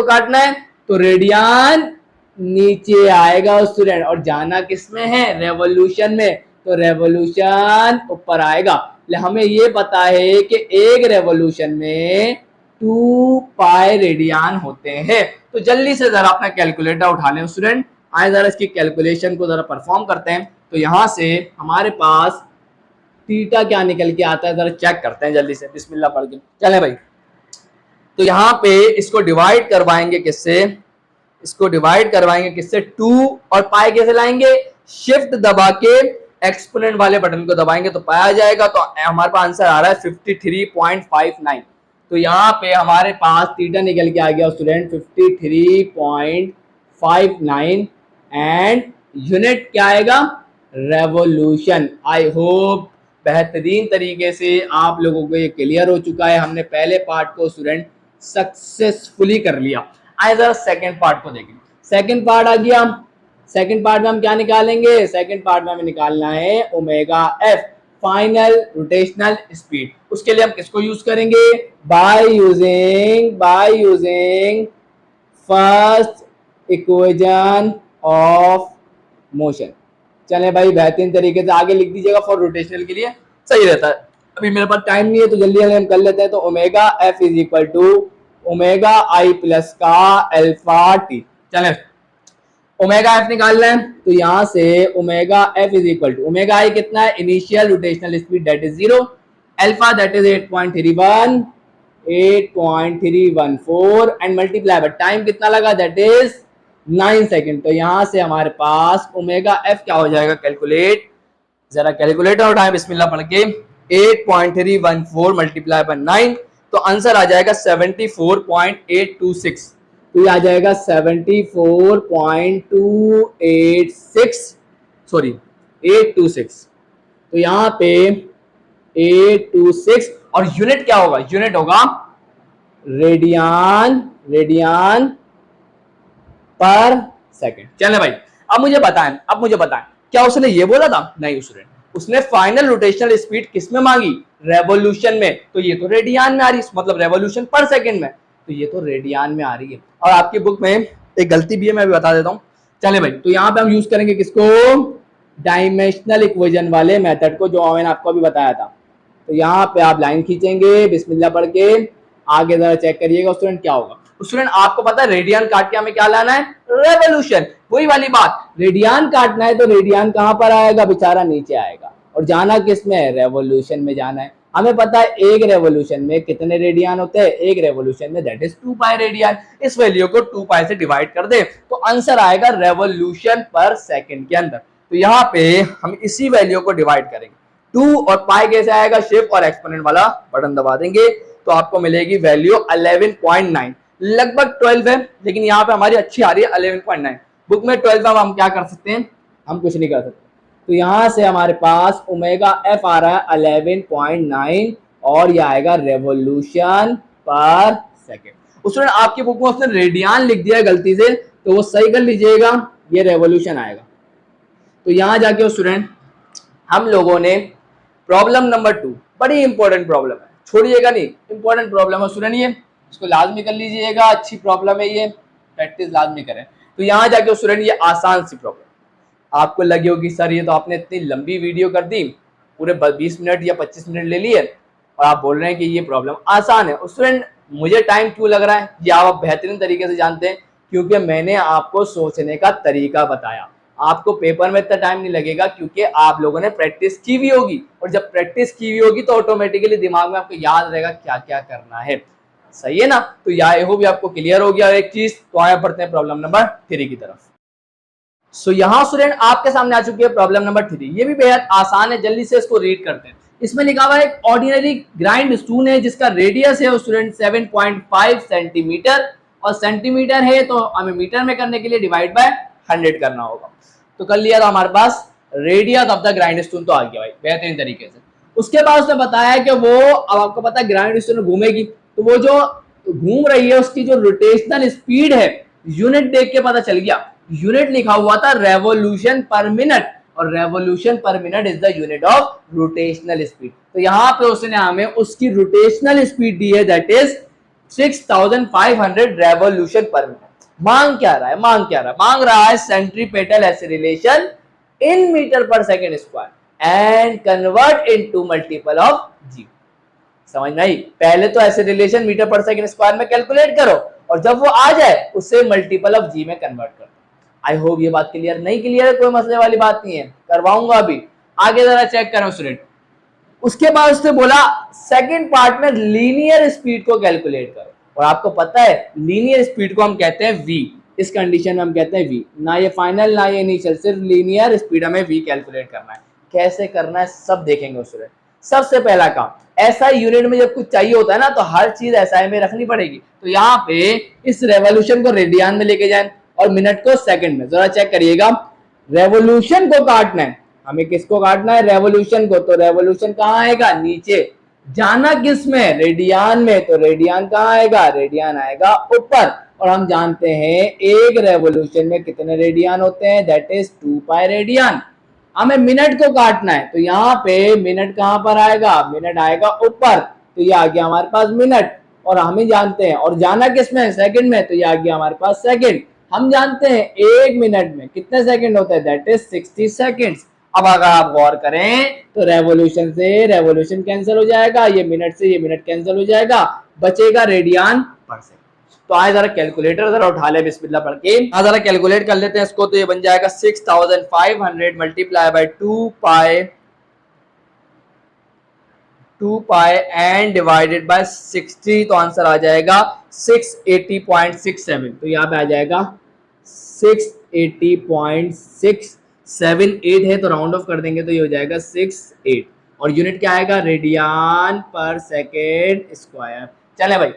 काटना है, तो रेडियन नीचे आएगा स्टूडेंट, और जाना किसमें है, रेवोल्यूशन में। तो रेवोल्यूशन ऊपर आएगा। हमें ये पता है कि एक रेवोल्यूशन में 2 पाई रेडियन होते हैं। तो जल्दी से जरा अपना कैलकुलेटर उठा लें स्टूडेंट, आए जरा इसकी कैलकुलेशन को जरा परफॉर्म करते हैं। तो यहां से हमारे पास थीटा क्या निकल के आता है, जरा चेक करते हैं जल्दी से, बिस्मिल्लाह पढ़ के चले भाई। तो यहाँ पे इसको डिवाइड करवाएंगे किससे, इसको डिवाइड करवाएंगे किससे, 2, और पाई कैसे लाएंगे, शिफ्ट दबा के एक्सपोनेंट वाले बटन को दबाएंगे तो पाई आ जाएगा। तो हमारे पास आंसर आ रहा है 53.59। तो यहाँ पे हमारे पास थीटा निकल के आ गया स्टूडेंट 53.59 एंड यूनिट क्या आएगा, रेवोल्यूशन। आई होप बेहतरीन तरीके से आप लोगों को ये क्लियर हो चुका है। हमने पहले पार्ट को स्टूडेंट सक्सेसफुली कर लिया। आइए जरा सेकंड पार्ट को देखें। सेकंड पार्ट आ गया। सेकंड पार्ट में हम क्या निकालेंगे, सेकंड पार्ट में हमें निकालना है omega F, final rotational speed. उसके लिए हम किसको यूज करेंगे, by using first equation of motion. चले भाई बेहतरीन तरीके से आगे लिख दीजिएगा, फॉर रोटेशनल के लिए सही रहता है। अभी मेरे पास टाइम नहीं है तो जल्दी हम कर लेते हैं। तो omega F is equal to omega I plus का अल्फा टी। चले ओमेगा एफ निकालना है तो यहां से omega F is equal to omega I कितना है, initial rotational speed that is 0, alpha that is 8.314 and multiply by time कितना लगा, दैट इज 9 सेकंड। तो यहां से हमारे पास ओमेगा एफ क्या हो जाएगा, कैलकुलेट, जरा कैलकुलेटर उठाएं बिस्मिल्लाह पढ़ के, 8.314 मल्टीप्लाई बाय 9 तो आंसर आ जाएगा 74.826। तो ये आ जाएगा 826। तो यहाँ पे 826 और यूनिट क्या होगा, यूनिट होगा रेडियन पर सेकंड। चले भाई अब मुझे बताएं क्या उसने ये बोला था, नहीं स्टूडेंट, उसने फाइनल रोटेशनल स्पीड किस में मांगी, रेवोल्यूशन में। तो ये तो रेडियन में आ रही है, मतलब रेवोल्यूशन पर सेकंड में, तो ये तो रेडियन में आ रही है। और आपकी बुक में एक गलती भी है, मैं भी बता देता हूँ। चले भाई तो यहाँ पे हम यूज करेंगे किसको, डायमेंशनल इक्वेशन वाले मेथड को, जो मैंने आपको अभी बताया था। तो यहाँ पे आप लाइन खींचेंगे बिस्मिल्लाह पढ़ के, आगे जरा चेक करिएगा स्टूडेंट क्या होगा। स्टूडेंट आपको पता है रेडियन काट के हमें क्या लाना है, रेवोल्यूशन। वही वाली बात, रेडियन काटना है तो रेडियन कहां पर आएगा, बेचारा नीचे आएगा, और जाना किस में है, रेवोल्यूशन में जाना है। हमें पता है एक रेवोल्यूशन में कितने रेडियन होते हैं, एक रेवोल्यूशन में दैट इज 2 पाई रेडियन। इस वैल्यू को 2 पाई से डिवाइड कर दे तो आंसर आएगा रेवोल्यूशन पर सेकंड के अंदर। तो यहाँ पे हम इसी वैल्यू को डिवाइड करेंगे, 2 और पाई कैसे आएगा, शिफ्ट और एक्सपोनेंट वाला बटन दबा देंगे तो आपको मिलेगी वैल्यू 11.9, लगभग 12 है, लेकिन यहाँ पे हमारी अच्छी आ रही है 11.9। बुक में 12 है, हम क्या कर सकते हैं, हम कुछ नहीं कर सकते। तो यहाँ से हमारे पास ओमेगा एफ आ रहा है 11.9 और यह आएगा रेवोल्यूशन पर सेकेंड। उसने आपकी बुक में उसने रेडियन लिख दिया है गलती से, तो वो सही कर लीजिएगा, ये रेवोल्यूशन आएगा। तो यहाँ जाके स्टूडेंट हम लोगों ने प्रॉब्लम नंबर 2, बड़ी इंपॉर्टेंट प्रॉब्लम है, छोड़िएगा नहीं, इंपॉर्टेंट प्रॉब्लम है स्टूडेंट, ये इसको लाजमी कर लीजिएगा, अच्छी प्रॉब्लम है ये, प्रैक्टिस लाजमी करें। तो यहाँ जाके स्टूडेंट ये आसान सी प्रॉब्लम, आपको लगी होगी सर ये तो आपने इतनी लंबी वीडियो कर दी, पूरे 20 मिनट या 25 मिनट ले लिए और आप बोल रहे हैं कि ये प्रॉब्लम आसान है। स्टूडेंट मुझे टाइम क्यों लग रहा है ये आप बेहतरीन तरीके से जानते हैं, क्योंकि मैंने आपको सोचने का तरीका बताया। आपको पेपर में इतना टाइम नहीं लगेगा क्योंकि आप लोगों ने प्रैक्टिस की हुई होगी, और जब प्रैक्टिस की हुई होगी तो ऑटोमेटिकली दिमाग में आपको याद रहेगा क्या क्या करना है, सही है ना। तो यह भी आपको क्लियर हो गया एक चीज। तो आगे बढ़ते हैं प्रॉब्लम नंबर 3 की तरफ। सो यहाँ स्टूडेंट आपके सामने आ चुकी है प्रॉब्लम नंबर 3। ये भी बेहद आसान है, जल्दी से इसको रीड करते हैं। इसमें लिखा हुआ है एक ऑर्डिनरी ग्राइंड स्टून है जिसका रेडियस है स्टूडेंट 7.5 सेंटीमीटर, और सेंटीमीटर है तो हमें मीटर में करने के लिए डिवाइड बाय 100 करना होगा। तो कर लिया था हमारे पास रेडियस ऑफ द ग्राइंड स्टून, तो आ गया भाई बेहतरीन तरीके से। उसके बाद उसने बताया कि वो, अब आपको पता है ग्राइंड स्टून घूमेगी, तो वो जो घूम रही है उसकी जो रोटेशनल स्पीड है, यूनिट देख के पता चल गया, यूनिट लिखा हुआ था रेवोल्यूशन पर मिनट, और revolution per minute is the unit of rotational speed. तो यहाँ पे उसने हमें उसकी रोटेशनल स्पीड दी है that is 6500 revolution per minute. मांग क्या रहा है, मांग रहा है centripetal acceleration in metre per second square and convert into multiple of g. समझ में आई, पहले तो acceleration metre per second square में कैलकुलेट करो, और जब वो आ जाए उससे मल्टीपल ऑफ जी में कन्वर्ट करो। आई होप ये बात क्लियर, नहीं क्लियर है कोई मसले वाली बात नहीं है, करवाऊंगा अभी, आगे जरा चेक करो स्टूडेंट। उसके बाद उसने बोला सेकंड पार्ट में लीनियर स्पीड को कैलकुलेट करो, और आपको पता है लीनियर स्पीड को हम कहते हैं v, इस कंडीशन में हम कहते हैं v, ना ये फाइनल ना ये इनिशियल, सिर्फ लीनियर स्पीड हमें v कैलकुलेट करना है। कैसे करना है सब देखेंगे उस स्टूडेंट। सबसे पहला काम, एसआई यूनिट में जब कुछ चाहिए होता है ना तो हर चीज एसआई में रखनी पड़ेगी। तो यहाँ पे इस रेवोल्यूशन को रेडियन में लेके जाए और मिनट को सेकंड में। जरा चेक करिएगा, रेवोल्यूशन को काटना है हमें, किसको काटना है, रेवोल्यूशन को। तो रेवोल्यूशन कहाँ आएगा, नीचे। जाना किस में, रेडियन में, तो रेडियन कहाँ आएगा, रेडियन आएगा ऊपर। और हम जानते हैं एक रेवोल्यूशन में कितने रेडियन होते हैं, दैट इज 2 पाई रेडियन। हमें मिनट को काटना है तो यहाँ पे मिनट कहाँ पर आएगा, मिनट आएगा ऊपर, तो ये आ गया हमारे पास मिनट। और हम ही जानते हैं, और जाना किस में, सेकंड में, तो ये आ गया हमारे पास सेकंड। हम जानते हैं एक मिनट में कितने सेकंड होते हैं, दैट इज 60 सेकंड्स। अब अगर आप गौर करें तो रेवोल्यूशन से रेवोल्यूशन कैंसिल हो जाएगा, ये मिनट से ये मिनट कैंसिल हो जाएगा, बचेगा रेडियन पर सेकंड। तो आए जरा कैलकुलेटर जरा उठा ले बिस्मिल्लाह पढ़ के, आज जरा कैलकुलेट कर लेते हैं इसको। तो ये बन जाएगा 6500 multiply by 2 pi and divided bye 60, तो आंसर आ जाएगा 680.67। तो यहाँ पे आ जाएगा 680.678 है, तो राउंड ऑफ कर देंगे तो ये हो जाएगा 68। और यूनिट क्या आएगा, रेडियन पर सेकेंड स्क्वायर। चले भाई,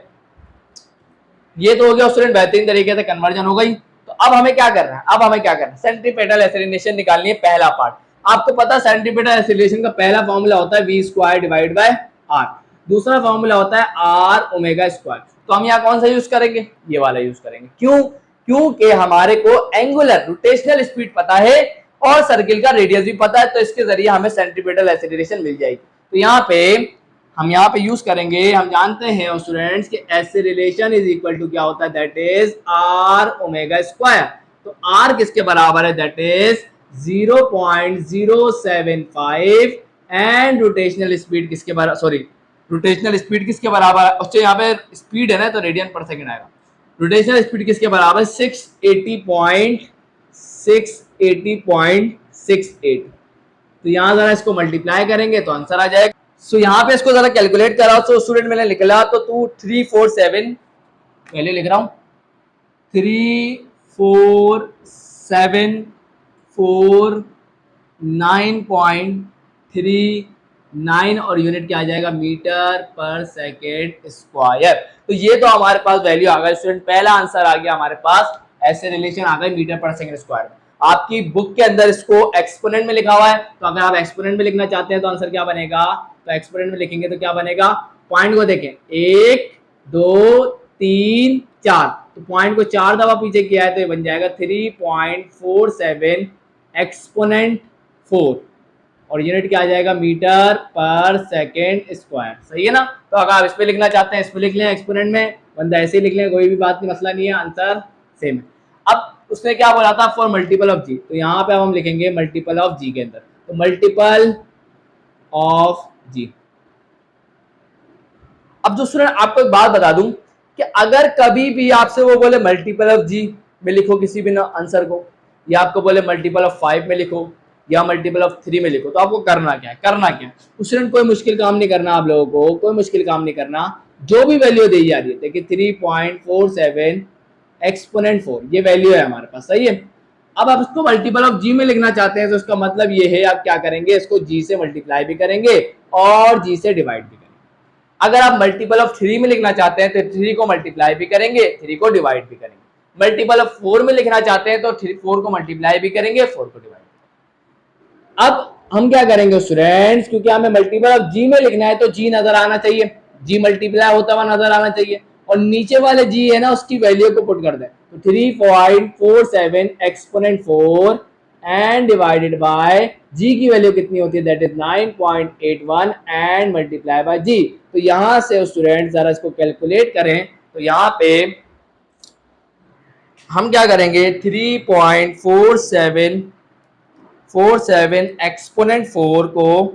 ये तो हो गया स्टूडेंट, बेहतरीन तरीके से कन्वर्जन हो गई। तो अब हमें क्या करना है, अब हमें क्या करना है, सेंट्रीपेटल एक्सीलरेशन निकालनी है। पहला पार्ट आपको पता है, सेंट्रीपेटल एक्सीलरेशन का पहला फॉर्मूला होता है v square divide by r, दूसरा फॉर्मूला होता है r ओमेगा स्क्वायर। तो हम यहाँ कौन सा यूज करेंगे, ये वाला यूज करेंगे। क्यों, क्योंकि हमारे को एंगुलर रोटेशनल स्पीड पता है और सर्किल का रेडियस भी पता है, तो इसके जरिए हमें सेंट्रीपेटल एक्सीलरेशन मिल जाएगी। तो यहाँ पे हम यहाँ पे यूज करेंगे, हम जानते हैं स्टूडेंट्स कि एक्सीलरेशन इज इक्वल टू क्या होता है, that is r omega square. तो r किसके बराबर है, that is 0.075 and rotational speed किसके बराबर, सॉरी रोटेशनल स्पीड किसके बराबर है, उससे यहाँ पे स्पीड है ना तो रेडियन पर सेकंड आएगा। रोटेशनल स्पीड किसके बराबर, 680.68। तो यहाँ जरा इसको मल्टीप्लाई करेंगे तो आंसर आ जाएगा। सो यहाँ पे इसको जरा कैलकुलेट करा, तो स्टूडेंट मैंने निकला तो 347, पहले लिख रहा हूँ 3479.39 और यूनिट क्या आ जाएगा, मीटर पर सेकेंड स्क्वायर। तो ये तो हमारे पास वैल्यू आ गई स्टूडेंट, पहला आंसर आ गया हमारे पास, ऐसे रिलेशन आ गए मीटर पर सेकेंड स्क्वायर। आपकी बुक के अंदर इसको एक्सपोनेंट में लिखा हुआ है, तो अगर आप एक्सपोनेंट में लिखना चाहते हैं तो आंसर क्या बनेगा, तो एक्सपोनेंट में लिखेंगे तो क्या बनेगा, पॉइंट को देखें 1 2 3 4, तो पॉइंट को 4 दफा पीछे किया है तो ये बन जाएगा 3.47 एक्सपोनेंट 4 और यूनिट क्या आ जाएगा, मीटर पर सेकेंड स्क्वायर। सही है ना। तो अगर आप इस पे लिखना चाहते हैं इस पे लिख लें एक्सपोनेंट में, वरना ऐसे ही लिख लें, कोई भी बात नहीं, मसला नहीं है, आंसर सेम है। अब उसने क्या बोला था, फॉर मल्टीपल ऑफ जी, तो यहाँ पे अब हम लिखेंगे मल्टीपल ऑफ जी के अंदर, तो मल्टीपल ऑफ जी। अब जो स्टूडेंट आपको एक बात बता दूं कि अगर कभी भी आपसे वो बोले मल्टीपल ऑफ जी में लिखो किसी भी आंसर को, या आपको बोले मल्टीपल ऑफ 5 में लिखो या मल्टीपल ऑफ 3 में लिखो, तो आपको करना क्या है, करना क्या है स्टूडेंट, कोई मुश्किल काम नहीं करना आप लोगों को, कोई मुश्किल काम नहीं करना। जो भी वैल्यू दी जा रही है, देखिए 3.47 एक्सपोनेंट 4 ये वैल्यू है हमारे पास, सही है। अब आप इसको मल्टीपल ऑफ जी में लिखना चाहते हैं तो इसका मतलब ये है आप क्या करेंगे, इसको जी से मल्टीप्लाई भी करेंगे और जी से डिवाइड भी करेंगे। अगर आप मल्टीपल ऑफ 3 में लिखना चाहते हैं तो 3 को मल्टीप्लाई भी करेंगे, 3 को डिवाइड भी करेंगे। मल्टीपल ऑफ 4 में लिखना चाहते हैं तो 4 को मल्टीप्लाई भी करेंगे, 4 को डिवाइड। अब हम क्या करेंगे स्टूडेंट्स, क्योंकि हमें मल्टीपल ऑफ जी में लिखना है तो जी नजर आना चाहिए, जी मल्टीप्लाई होता हुआ नजर आना चाहिए, और नीचे वाले जी है ना उसकी वैल्यू को पुट कर दें, तो 3.47 exponent 4 and divided by g की वैल्यू कितनी होती है, that is 9.81 and multiply by g. तो यहां से स्टूडेंट जरा इसको कैलकुलेट करें, तो यहाँ पे हम क्या करेंगे, 3.47 एक्सपोनेंट 4 को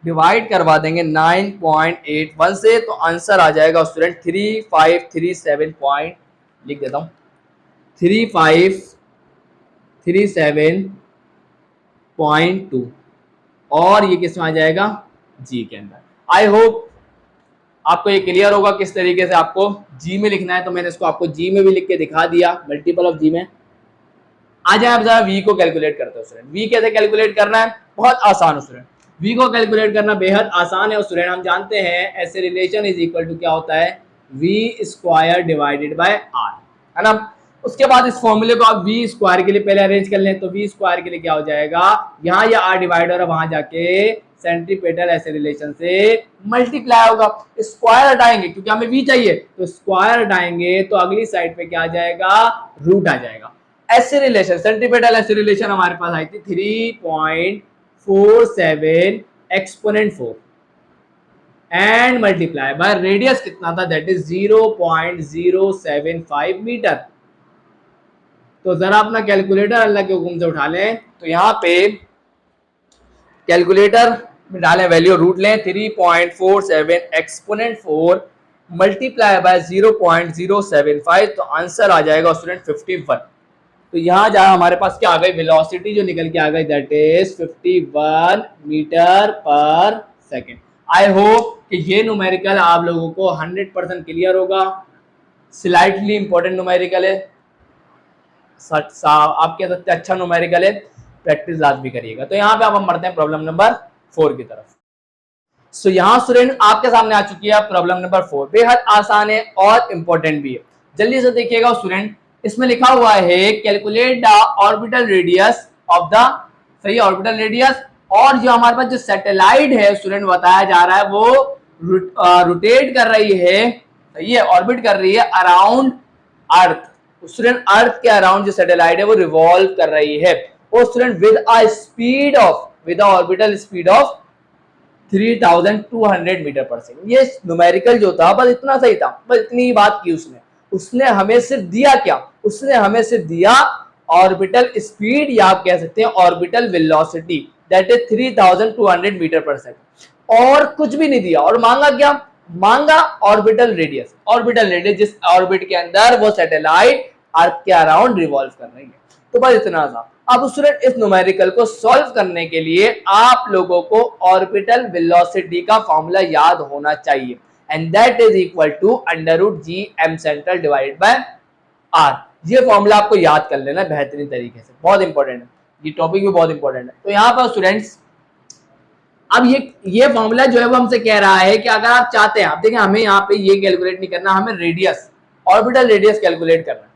डिवाइड करवा देंगे 9.81 से, तो आंसर आ जाएगा स्टूडेंट 3537 पॉइंट, लिख देता हूँ 3537.2 और ये किस में आ जाएगा, जी के अंदर। आई होप आपको ये क्लियर होगा किस तरीके से आपको जी में लिखना है। तो मैंने इसको आपको जी में भी लिख के दिखा दिया, मल्टीपल ऑफ जी में। आ जाए आप जरा वी को कैलकुलेट करते हो स्टूडेंट। वी कैसे कैलकुलेट करना है, बहुत आसान है स्टूडेंट। वी को कैलकुलेट करना बेहद आसान है और स्टूडेंट हम जानते हैं ऐसे रिलेशन इज इक्वल टू क्या होता है, V square divided by R, है ना। उसके बाद इस फॉर्मूले को आप वी स्क्वायर के लिए पहले अरेंज कर लें। तो वी स्क्वायर के लिए क्या हो जाएगा, यहाँ या आर डिवाइड और वहां जाके सेंट्रीपेटल ऐसे रिलेशन से मल्टीप्लाई होगा। स्क्वायर हटाएंगे क्योंकि हमें वी चाहिए, तो स्क्वायर हटाएंगे तो अगली साइड पे क्या आ जाएगा, रूट आ जाएगा। ऐसे रिलेशन सेंट्रीपेटल ऐसे रिलेशन हमारे पास आई थी 3.47 exponent 4 and multiply by radius कितना था, दैट इज 0.075 मीटर। तो जरा अपना कैलकुलेटर अल्लाह के हुक्म से उठा लें। तो यहाँ पे कैलकुलेटर में डालें वैल्यू, रूट लें 3.47 एक्सपोनेंट 4 मल्टीप्लाई बाय 0.075, तो आंसर आ जाएगा स्टूडेंट 51। तो यहाँ जहाँ हमारे पास क्या आ गई, वेलोसिटी जो निकल के आ गई, that is 51 metre per second. I hope कि ये न्यूमेरिकल आप लोगों को 100% क्लियर होगा। स्लाइटली इंपॉर्टेंट न्यूमेरिकल है, आप कह सकते हैं अच्छा न्यूमेरिकल है, प्रैक्टिस आज भी करिएगा। तो यहाँ पे अब हम बढ़ते हैं प्रॉब्लम नंबर 4 की तरफ। सो यहाँ स्टूडेंट आपके सामने आ चुकी है प्रॉब्लम नंबर 4, बेहद आसान है और इंपॉर्टेंट भी है। जल्दी से देखिएगा स्टूडेंट, इसमें लिखा हुआ है calculate the orbital radius of the, सही ऑर्बिटल रेडियस, और जो हमारे पास जो सैटेलाइट है स्टूडेंट बताया जा रहा है वो रोटेट कर रही है, सही है, ऑर्बिट कर रही है अराउंड अर्थ। स्टूडेंट अर्थ के अराउंड जो सैटेलाइट है वो रिवॉल्व कर रही है, और student with a speed of, with orbital speed of 3200 metre per second. ये न्यूमेरिकल जो था बस इतना सही था, बस इतनी ही बात की उसने। उसने हमें सिर्फ दिया क्या, उसने हमें सिर्फ दिया ऑर्बिटल स्पीड, या आप कह सकते हैं orbital velocity, that is 3200 metre per second, और कुछ भी नहीं दिया। और मांगा क्या, मांगा ऑर्बिटल रेडियस, ऑर्बिटल रेडियस जिस ऑर्बिट के अंदर वो सैटेलाइट अर्थ के अराउंड रिवॉल्व कर रही है। तो बस इतना था। अब स्टूडेंट इस न्यूमेरिकल को सॉल्व करने के लिए आप लोगों को ऑर्बिटल वेलोसिटी का फॉर्मूला याद होना चाहिए, and that is equal to √g m central divided by r। ये फॉर्मूला आपको याद कर लेना बेहतरीन तरीके से, बहुत इंपॉर्टेंट है, ये टॉपिक भी बहुत इंपॉर्टेंट है। तो यहाँ पर स्टूडेंट्स अब ये फॉर्मूला जो है वो हमसे कह रहा है कि अगर आप चाहते हैं, आप देखें हमें यहाँ पे ये कैलकुलेट नहीं करना, हमें रेडियस, ऑर्बिटल रेडियस कैलकुलेट करना है।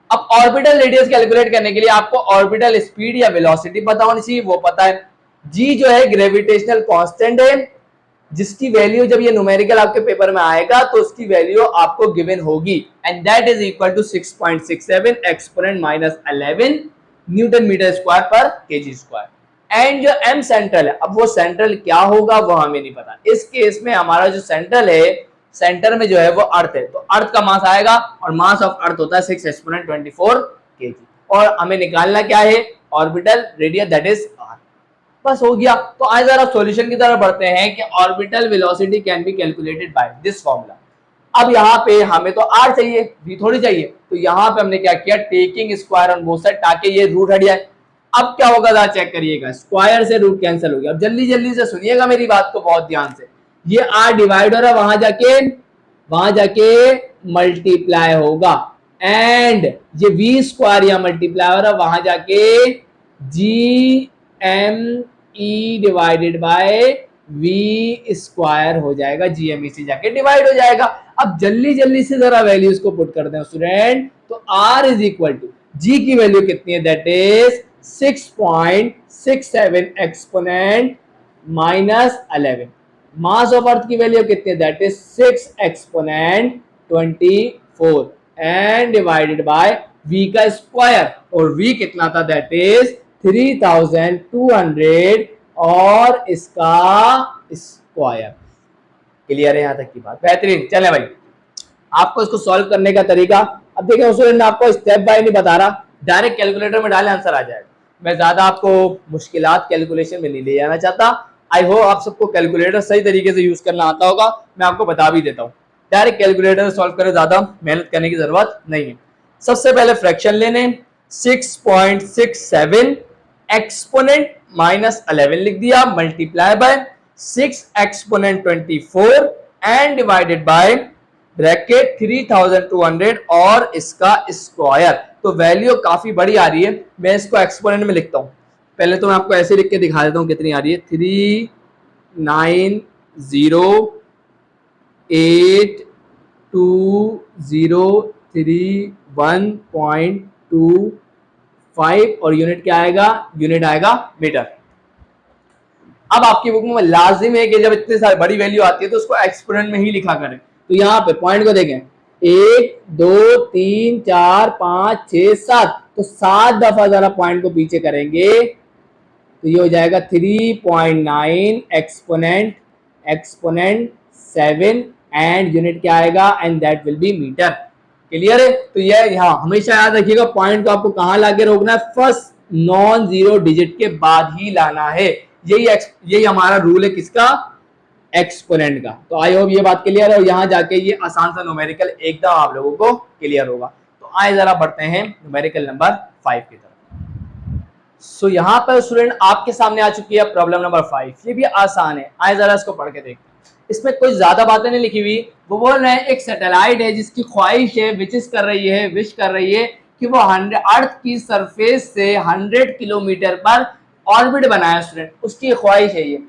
अब ऑर्बिटल रेडियस कैलकुलेट करने के लिए आपको ऑर्बिटल स्पीड या वेलोसिटी पता होनी चाहिए, वो पता है। जी जो है ग्रेविटेशनल कांस्टेंट है, जिसकी वैल्यू जब ये न्यूमेरिकल आपके पेपर में आएगा तो उसकी वैल्यू आपको गिवन होगी, and that is equal to 6.67 exponent -11 newton metre square per KG square. And जो एम सेंट्रल है, अब वो सेंट्रल क्या होगा वो हमें नहीं पता। इस केस में हमारा जो सेंट्रल है, सेंटर में जो है वो अर्थ है, तो अर्थ का मास आएगा, और मास ऑफ अर्थ होता है 6 एक्सपोनेंट 24 केजी, और हमें निकालना क्या है, orbital radius, that is R. बस हो गया। तो आज जरा सॉल्यूशन की तरफ बढ़ते हैं कि orbital velocity can be calculated by this formula. अब यहाँ पे हमें तो आर चाहिए, वी थोड़ी चाहिए, तो यहाँ पे हमने क्या किया, taking square on both side, ताकि ये रूट हट जाए। अब क्या होगा जरा चेक करिएगा, स्क्वायर से रूट कैंसिल हो गया। अब जल्दी जल्दी से सुनिएगा मेरी बात को बहुत ध्यान से, ये आर डिवाइडर है, वहां जाके मल्टीप्लाई होगा, एंड ये वी स्क्वायर या मल्टीप्लाई है, वहां जाके G M E divided by V square हो जाएगा, जीएमई से जाके डिवाइड हो जाएगा। अब जल्दी जल्दी से जरा वैल्यूज को पुट कर दें स्टूडेंट, तो आर इज इक्वल टू जी की वैल्यू कितनी है, that is 6.67 exponent -11, mass of earth की वैल्यू कितनी है, that is 6 exponent 24 and divided bye v का स्क्वायर, और v कितना था, दैट इज 3200 और इसका स्क्वायर। क्लियर है यहाँ तक की बात, बेहतरीन। चले भाई, आपको इसको सॉल्व करने का तरीका अब देखिए स्टूडेंट, मैं आपको स्टेप बाय नहीं बता रहा, डायरेक्ट कैलकुलेटर में डाले आंसर आ जाएगा। मैं ज्यादा आपको मुश्किलात कैलकुलेशन में नहीं ले जाना चाहता। आई होप आप सबको कैलकुलेटर सही तरीके से यूज करना आता होगा, मैं आपको बता भी देता हूँ। डायरेक्ट कैलकुलेटर से सॉल्व करें, ज्यादा मेहनत करने की जरूरत नहीं है। सबसे पहले फ्रैक्शन लेने, 6.67 एक्सपोनेंट -11 लिख दिया, multiply by 6 exponent 24 and divided bye bracket 3200 और इसका स्क्वायर। तो वैल्यू काफी बड़ी आ रही है, मैं इसको एक्सपोनेंट में लिखता हूं। पहले तो मैं आपको ऐसे लिख के दिखा देता हूं कितनी आ रही है। 39082031.25 और यूनिट क्या आएगा, यूनिट आएगा मीटर। अब आपकी बुक में लाजिम है कि जब इतनी सारी बड़ी वैल्यू आती है तो उसको एक्सपोनेंट में ही लिखा करें। तो यहाँ पे पॉइंट को देखें, 1 2 3 4 5 6 7, तो 7 दफा जरा पॉइंट को पीछे करेंगे तो ये हो जाएगा 3.9 एक्सपोनेंट एक्सपोनेंट 7 एंड यूनिट क्या आएगा, and that will be metre. Clear है? तो ये यहाँ हमेशा याद रखिएगा, पॉइंट को आपको कहाँ लाके रोकना है, फर्स्ट नॉन जीरो डिजिट के बाद ही लाना है। यही हमारा रूल है किसका, एक्सपोनेंट का। तो आई होप ये बात क्लियर है और यहाँ जाके ये आसान सा न्यूमेरिकल एकदम आप लोगों को क्लियर होगा। तो आए जरा बढ़ते हैं न्यूमेरिकल नंबर 5 की तरफ। सो यहाँ पर स्टूडेंट आपके सामने आ चुकी है प्रॉब्लम नंबर 5। ये भी आसान है, आए जरा इसको पढ़ के देखते हैं। इसमें कोई ज्यादा बातें नहीं लिखी हुई। वो बोल रहे हैं एक सैटेलाइट है जिसकी ख्वाहिश है, विश कर रही है कि वो अर्थ की सरफेस से 100 किलोमीटर पर ऑर्बिट बनाए। स्टूडेंट उसकी ख्वाहिश है, ये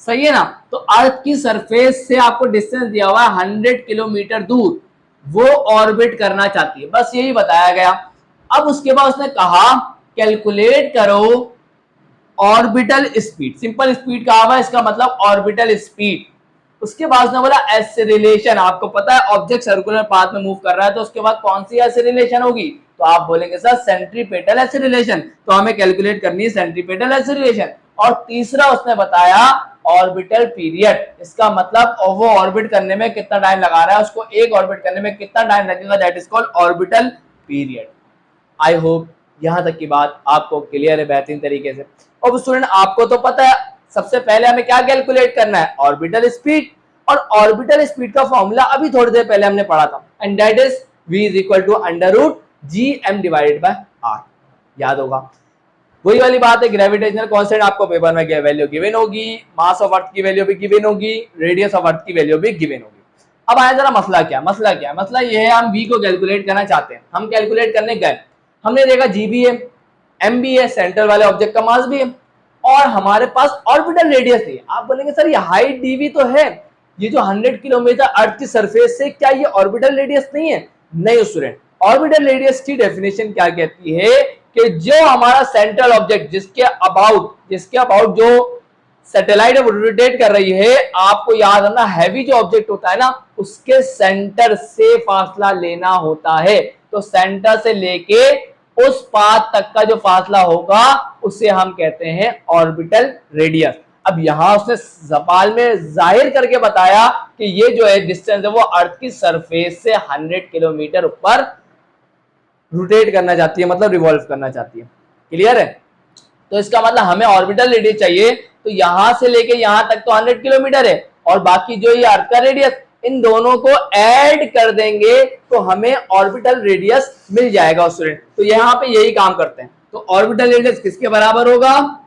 सही है ना। तो अर्थ की सरफेस से आपको डिस्टेंस दिया हुआ है 100 किलोमीटर दूर, वो ऑर्बिट करना चाहती है, बस यही बताया गया। अब उसके बाद उसने कहा कैलकुलेट करो ऑर्बिटल स्पीड। सिंपल स्पीड कहा हुआ है, इसका मतलब ऑर्बिटल स्पीड। उसके बाद उसने बोला एसेलेरेशन। आपको पता है ऑब्जेक्ट सर्कुलर पाथ में मूव कर रहा है, तो उसके बाद कौन सी एसेलेरेशन होगी, तो आप बोलेंगे सर सेंट्रीपेटल एसेलेरेशन। तो हमें कैलकुलेट करनी है सेंट्रीपेटल एसेलेरेशन। और तीसरा उसने बताया ऑर्बिटल पीरियड। इसका मतलब वो ऑर्बिट करने में कितना टाइम लगा रहा है, उसको एक ऑर्बिट करने में कितना टाइम लगेगा, that is called orbital period. I hope यहां तक की बात आपको क्लियर है बेहतरीन तरीके से। अब स्टूडेंट आपको तो पता है सबसे पहले हमें क्या कैलकुलेट करना है, ऑर्बिटल स्पीड। और ऑर्बिटल स्पीड का फॉर्मूला अभी थोड़ी देर पहले हमने पढ़ा था, and that is v is equal to √gm divided by r। याद होगा वही वाली बात है, ग्रेविटेशनल कांस्टेंट आपको पेपर में वैल्यू गिवन होगी, मास ऑफ अर्थ की वैल्यू भी गिवन होगी, रेडियस ऑफ अर्थ की वैल्यू भी गिवन होगी। अब आया जरा मसला क्या, मसला ये है हम v को कैलकुलेट करना चाहते हैं। हम कैलकुलेट करने गए, हमने देखा g भी है, m भी है, सेंटर वाले ऑब्जेक्ट का मास भी है, और हमारे पास ऑर्बिटल रेडियस है। आप बोलेंगे सर ये हाइट dv तो है, ये जो 100 किलोमीटर अर्थ की सरफेस से, क्या ये ऑर्बिटल रेडियस नहीं है? नहीं स्टूडेंट, ऑर्बिटल रेडियस की डेफिनेशन क्या कहती है कि जो हमारा सेंट्रल ऑब्जेक्ट जिसके अबाउट जो सैटेलाइट रोटेट कर रही है, आपको याद रखना हैवी जो ऑब्जेक्ट होता है ना, उसके सेंटर से फासला लेना होता है। तो सेंटर से लेके उस पाथ तक का जो फासला होगा उसे हम कहते हैं ऑर्बिटल रेडियस। अब यहां उसने सवाल में जाहिर करके बताया कि ये जो है डिस्टेंस है वो अर्थ की सरफेस से 100 किलोमीटर ऊपर रोटेट करना चाहती है, मतलब रिवॉल्व करना चाहती है। क्लियर है? तो इसका मतलब हमें ऑर्बिटल रेडियस चाहिए, तो यहां से लेके यहां तक तो 100 किलोमीटर है, और बाकी जो ये अर्थ का रेडियस, इन दोनों को ऐड कर देंगे तो हमें ऑर्बिटल रेडियस मिल जाएगा स्टूडेंट। तो यहां पे यही काम करते हैं। तो ऑर्बिटल रेडियस किसके बराबर होगा,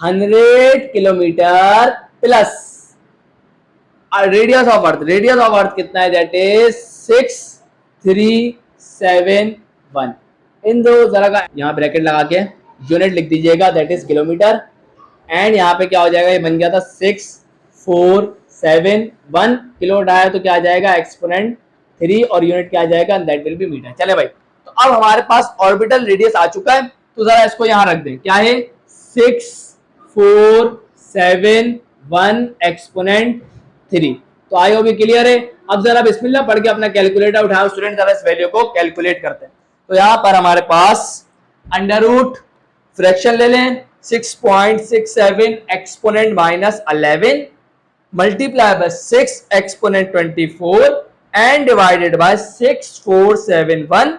100 kilometre plus radius of earth. Radius of earth कितना है, दैट इज 6371। इन दो जरा का यहाँ ब्रैकेट लगा के यूनिट लिख दीजिएगा, दैट इज किलोमीटर, एंड यहाँ पे क्या हो जाएगा, ये बन गया था 6471 किलो आया, तो क्या आ जाएगा एक्सपोनेंट 3 और यूनिट क्या आ जाएगा, दैट विल बी मीटर। चले भाई, तो अब हमारे पास ऑर्बिटल रेडियस आ चुका है, तो जरा इसको यहाँ रख दें, क्या है 6471 एक्सपोनेंट 3। तो आई होप क्लियर है। अब जरा बिस्मिल्लाह पढ़ के अपना कैलकुलेटर उठाओ स्टूडेंट, जरा इस वैल्यू को कैलकुलेट करते हैं। तो यहाँ पर हमारे पास अंडर रूट फ्रैक्शन ले लें 6.67 exponent -11 multiply by 6 exponent 24 and divided bye 6471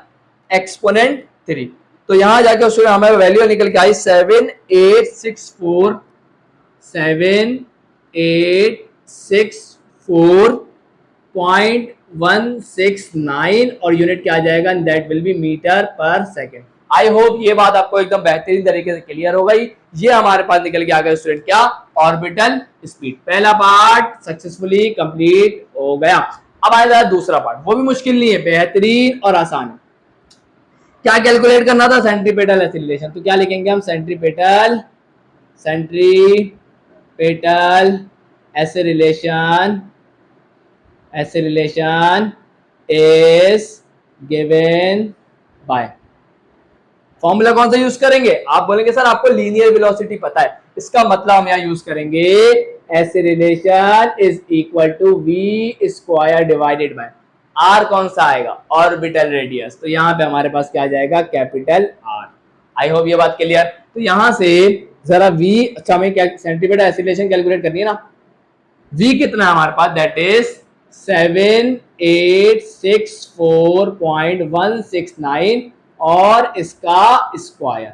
exponent 3। तो यहां जाके उसमें हमें वैल्यू निकल के आई 7864.169 और यूनिट क्या आ जाएगा, that will be metre per second. I hope ये बात आपको एकदम बेहतरीन तरीके से क्लियर हो गई। ये हमारे पास निकल के आ गया स्टूडेंट क्या, ऑर्बिटल स्पीड। पहला पार्ट सक्सेसफुली कंप्लीट हो गया। अब आया दूसरा पार्ट, वो भी मुश्किल नहीं है, बेहतरीन और आसान है। क्या कैलकुलेट करना था, सेंट्रीपेटल एक्सीलरेशन। तो क्या लिखेंगे हम, centripetal acceleration is given by, formula कौन सा यूज करेंगे, आप बोलेंगे सर आपको लीनियर वेलोसिटी पता है, इसका मतलब हम यहाँ यूज करेंगे acceleration is equal to v square divided by r। कौन सा आएगा, ऑर्बिटल रेडियस। तो यहाँ पे हमारे पास क्या आ जाएगा, कैपिटल R। आई होप ये बात क्लियर। तो यहाँ से जरा v, अच्छा हमें क्या सेंटीमीटर एक्सीलरेशन कैलकुलेट करनी है ना, v कितना है हमारे पास, दैट इज 7864.169 और इसका स्क्वायर,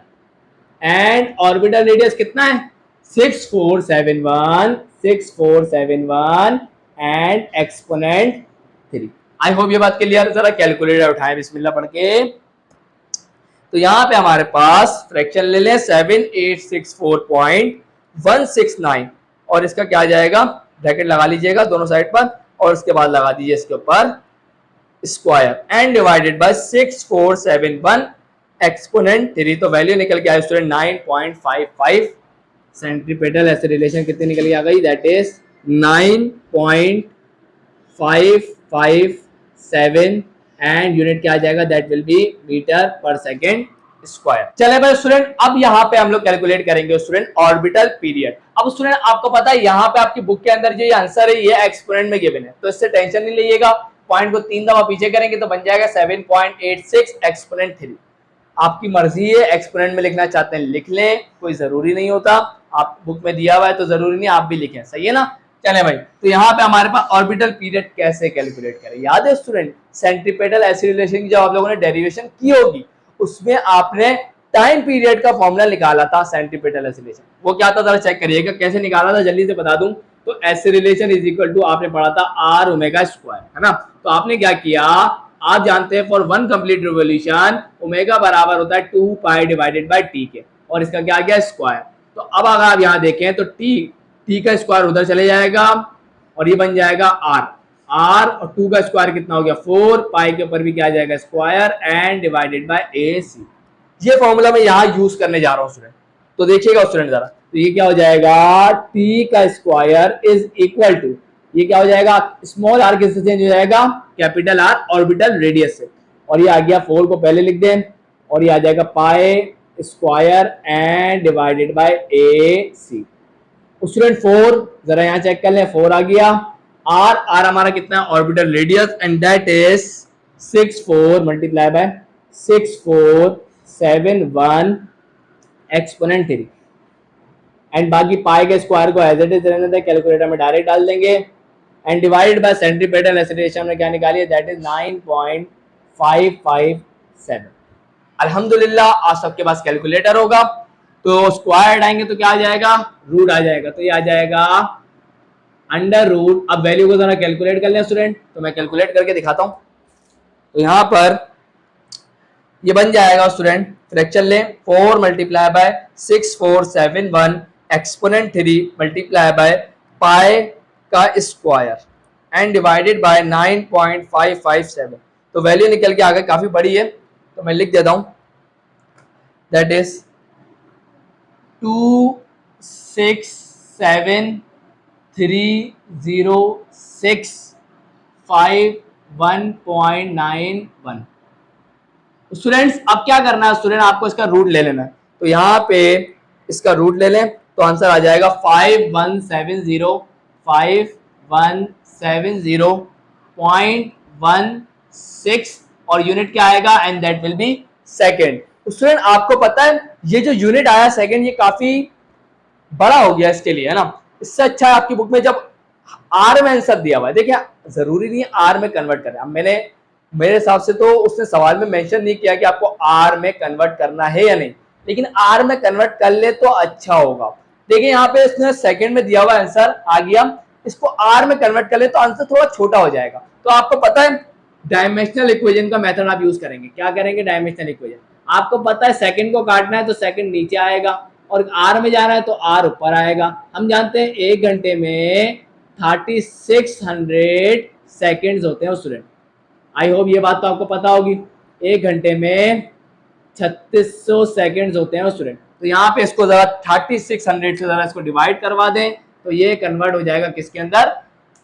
एंड ऑर्बिटल रेडियस कितना है 6471 एंड एक्सपोनेंट 3। आई होप ये बात क्लियर। जरा कैलकुलेटर उठाएं बिस्मिल्लाह पढ़ के। तो यहाँ पे हमारे पास फ्रैक्शन ले लें 7864.169 और इसका क्या आ जाएगा, ब्रैकेट लगा लीजिएगा दोनों साइड पर और उसके बाद लगा दीजिए इसके ऊपर square and divided bye 6471 exponent 3। तो वैल्यू निकल के आया स्टूडेंट 9.55। सेंट्रीपेटल एक्सीलरेशन कितनी निकल के आ गई, दैट इज 9.557 एंड यूनिट क्या आ जाएगा, that will be metre per second square. चले भाई स्टूडेंट, अब यहाँ पे हम लोग कैलकुलेट करेंगे स्टूडेंट ऑर्बिटल पीरियड। अब स्टूडेंट आपको पता है यहाँ पे आपकी बुक के अंदर जो ये आंसर है ये एक्सपोनेंट में गिवन है, तो इससे टेंशन नहीं लीजिएगा। पॉइंट को 3 दफा पीछे करेंगे तो बन जाएगा 7.86 एक्सपोनेंट 3। आपकी मर्जी है, एक्सपोनेंट में लिखना चाहते हैं लिख लें, कोई जरूरी नहीं होता, आप बुक में दिया हुआ है तो जरूरी नहीं आप भी लिखें, सही है ना। चले भाई, तो यहाँ पे हमारे पास ऑर्बिटल पीरियड कैसे कैलकुलेट करें, याद है स्टूडेंट सेंट्रीपेटल एक्सीलरेशन की जब आप लोगों ने डेरिवेशन की होगी उसमें आपने टाइम पीरियड का फॉर्मूला निकाला था सेंट्रीपेटल एक्सीलरेशन। वो क्या था जरा चेक करिएगा, कैसे निकाला था जल्दी से बता दूं। तो एक्सीलरेशन इज इक्वल टू आपने पढ़ा था r ओमेगा स्क्वायर, है ना। तो आपने क्या किया, आप जानते हैं for one complete revolution omega बराबर होता है 2 पाई डिवाइडेड बाय t के, और इसका क्या आ गया स्क्वायर। तो अब अगर आप यहाँ देखें तो t का स्क्वायर उधर चले जाएगा और ये बन जाएगा r और 2 का स्क्वायर कितना हो गया 4, पाई के ऊपर भी क्या आ जाएगा square and divided bye ac। ये फॉर्मूला मैं यहाँ यूज करने जा रहा हूँ स्टूडेंट, तो देखिएगा स्टूडेंट जरा। तो ये क्या हो जाएगा, t का स्क्वायर इज इक्वल टू, ये क्या हो जाएगा, स्मॉल r किससे चेंज हो जाएगा, कैपिटल R ऑर्बिटल रेडियस से, और ये आ गया 4 को पहले लिख दें और ये आ जाएगा pi square and divided bye ac। Student 4 जरा यहाँ चेक कर लें, 4 आ गया, r हमारा कितना है orbital radius and that is 64 multiply by 6471 exponent 3 and बाकी पाई के स्क्वायर को एज इट इज रहने दें, कैलकुलेटर में डायरेक्ट डाल देंगे and divided bye centripetal acceleration में क्या निकाली है, दैट इज 9.557। अल्हम्दुलिल्लाह आज सबके पास कैलकुलेटर होगा, तो स्क्वायर आएंगे तो क्या आ जाएगा, रूट आ जाएगा, तो ये आ जाएगा अंडर रूट। अब वैल्यू को जरा कैलकुलेट कर लें स्टूडेंट, तो मैं कैलकुलेट करके दिखाता हूं। तो यहाँ पर ये बन जाएगा स्टूडेंट, फ्रैक्शन लें 4 multiply by 6471 exponent 3 multiply by pi का स्क्वायर एंड डिवाइडेड बाय 9.557। तो वैल्यू निकल के आ गई, काफी बड़ी है तो मैं लिख देता हूं, दैट इज 2673065.91। स्टूडेंट्स अब क्या करना है स्टूडेंट, आपको इसका रूट ले लेना है। तो यहाँ पे इसका रूट ले लें तो आंसर आ जाएगा 5170.160 और यूनिट क्या आएगा, and that will B second. Student आपको पता है ये जो यूनिट आया सेकेंड, ये काफी बड़ा हो गया इसके लिए, है ना। इससे अच्छा है आपकी बुक में जब आर में आंसर दिया हुआ है, देखिए जरूरी नहीं है आर में कन्वर्ट करें। अब मेरे हिसाब से तो उसने सवाल में मेंशन नहीं किया कि आपको आर में कन्वर्ट करना है या नहीं, लेकिन आर में कन्वर्ट कर ले तो अच्छा होगा। देखिए यहाँ पे इसने सेकंड में दिया हुआ आंसर आ गया, इसको आर में कन्वर्ट कर ले तो आंसर थोड़ा छोटा हो जाएगा। तो आपको पता है डायमेंशनल इक्वेशन का मेथड आप यूज करेंगे, क्या करेंगे, डायमेंशनल इक्वेशन। आपको पता है सेकंड को काटना है तो सेकंड नीचे आएगा और आर में जाना है तो आर ऊपर आएगा। हम जानते हैं 1 घंटे में 3600 सेकेंड्स होते हैं स्टूडेंट। आई होप ये बात तो आपको पता होगी। 1 घंटे में 3600 सेकेंड्स होते हैं स्टूडेंट। तो यहाँ पे इसको जरा 3600 से जरा इसको डिवाइड करवा दें तो ये कन्वर्ट हो जाएगा किसके अंदर,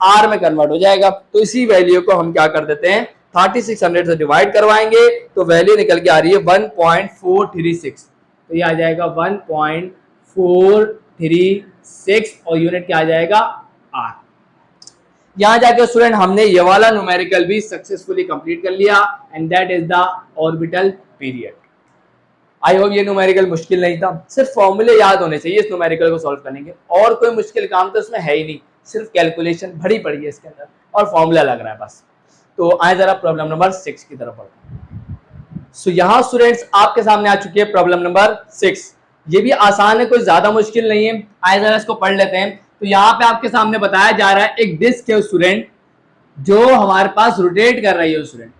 आर में कन्वर्ट हो जाएगा। तो इसी वैल्यू को हम क्या कर देते हैं 3600 से डिवाइड करवाएंगे तो वैल्यू निकल के आ रही है 1.436। तो ये आ जाएगा 1.436 और यूनिट क्या आ जाएगा आर। यहां जाके स्टूडेंट हमने ये वाला न्यूमेरिकल भी सक्सेसफुली कंप्लीट कर लिया and that is the orbital period. I hope ये न्यूमेरिकल मुश्किल नहीं था, सिर्फ फॉर्मूले याद होने चाहिए इस न्यूमेरिकल को सॉल्व करने के, और कोई मुश्किल काम तो इसमें है ही नहीं, सिर्फ कैलकुलेशन भरी पड़ी है इसके अंदर और फॉर्मूला लग रहा है बस। तो आए जरा प्रॉब्लम नंबर 6 की तरफ बढ़ते हैं। सो यहाँ स्टूडेंट्स आपके सामने आ चुकी है प्रॉब्लम नंबर 6। ये भी आसान है, कोई ज्यादा मुश्किल नहीं है। आए जरा इसको पढ़ लेते हैं। तो यहाँ पे आपके सामने बताया जा रहा है एक डिस्क है स्टूडेंट जो हमारे पास रोटेट कर रही है स्टूडेंट,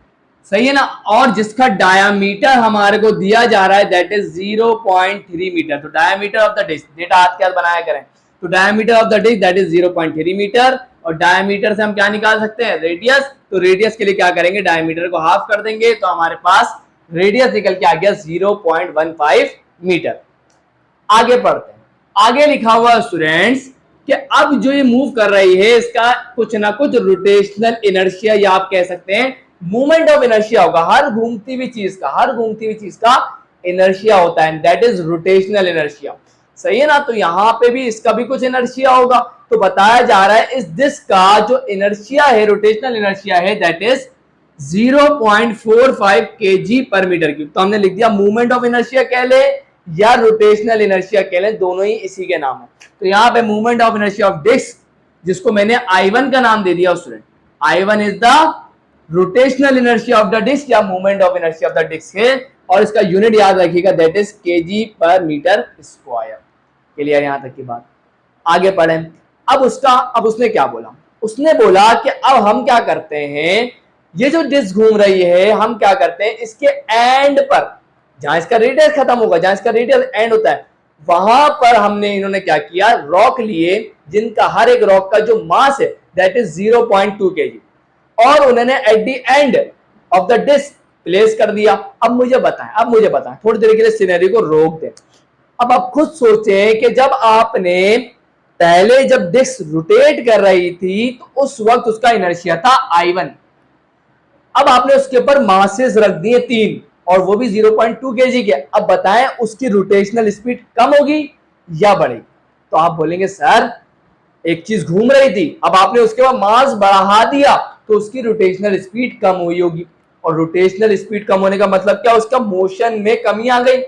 सही है ना, और जिसका डायामीटर हमारे को दिया जा रहा है दैट इज 0.3 मीटर। तो diameter of the disc, data हाथ के हाथ बनाया करें, तो diameter of the disc that is 0.3 metre. और डायामीटर से हम क्या निकाल सकते हैं, रेडियस। तो रेडियस के लिए क्या करेंगे, डायामीटर को हाफ कर देंगे तो हमारे पास रेडियस निकल के आ गया 0.15 मीटर। आगे पढ़ते हैं। आगे लिखा हुआ स्टूडेंट्स कि अब जो ये मूव कर रही है इसका कुछ ना कुछ रोटेशनल इनर्शिया या आप कह सकते हैं मूवमेंट ऑफ इनर्शिया होगा। हर घूमती हुई चीज का इनर्शिया होता है, दैट इज रोटेशनल इनर्शिया, सही है ना। तो यहां पे भी इसका भी कुछ इनर्शिया होगा। तो बताया जा रहा है इस डिस्क का जो इनर्शिया है, रोटेशनल इनर्शिया है, that is 0.45 kg per metre cube. तो हमने लिख दिया मूवमेंट ऑफ इनर्शिया कह ले या रोटेशनल इनर्शिया कह ले, दोनों ही इसी के नाम है। तो यहाँ पे movement of inertia of disc, जिसको मैंने I1 का नाम दे दिया student, I1 is the rotational inertia of the disc या movement of inertia of the disc है, और इसका यूनिट याद रखिएगा that is kg per metre square. Clear यहां तक की बात। आगे पढ़ें। अब उसने क्या बोला, उसने बोला कि अब हम क्या करते हैं, ये जो डिस्क घूम रही है हम क्या करते हैं इसके एंड पर, जहां इसका रेडियस खत्म होगा, जहां इसका रेडियस एंड होता है, वहां पर इन्होंने क्या किया, रॉक लिए जिनका हर एक रॉक का जो मास है दैट इज 0.2 kg, और उन्होंने at the end of the disc place कर दिया। अब मुझे बताएं थोड़ी देर के लिए सिनेरियो को रोक दें। अब आप खुद सोचें कि जब आपने पहले जब डिस्क रोटेट कर रही थी तो उस वक्त उसका इनर्शिया था I1। अब आपने उसके ऊपर मासेस रख दिए 3 और वो भी 0.2 kg के। अब बताएं उसकी रोटेशनल स्पीड कम होगी या बढ़ेगी। तो आप बोलेंगे सर एक चीज घूम रही थी, अब आपने उसके बाद मास बढ़ा दिया तो उसकी रोटेशनल स्पीड कम हुई होगी, और रोटेशनल स्पीड कम होने का मतलब क्या, उसका मोशन में कमी आ गई,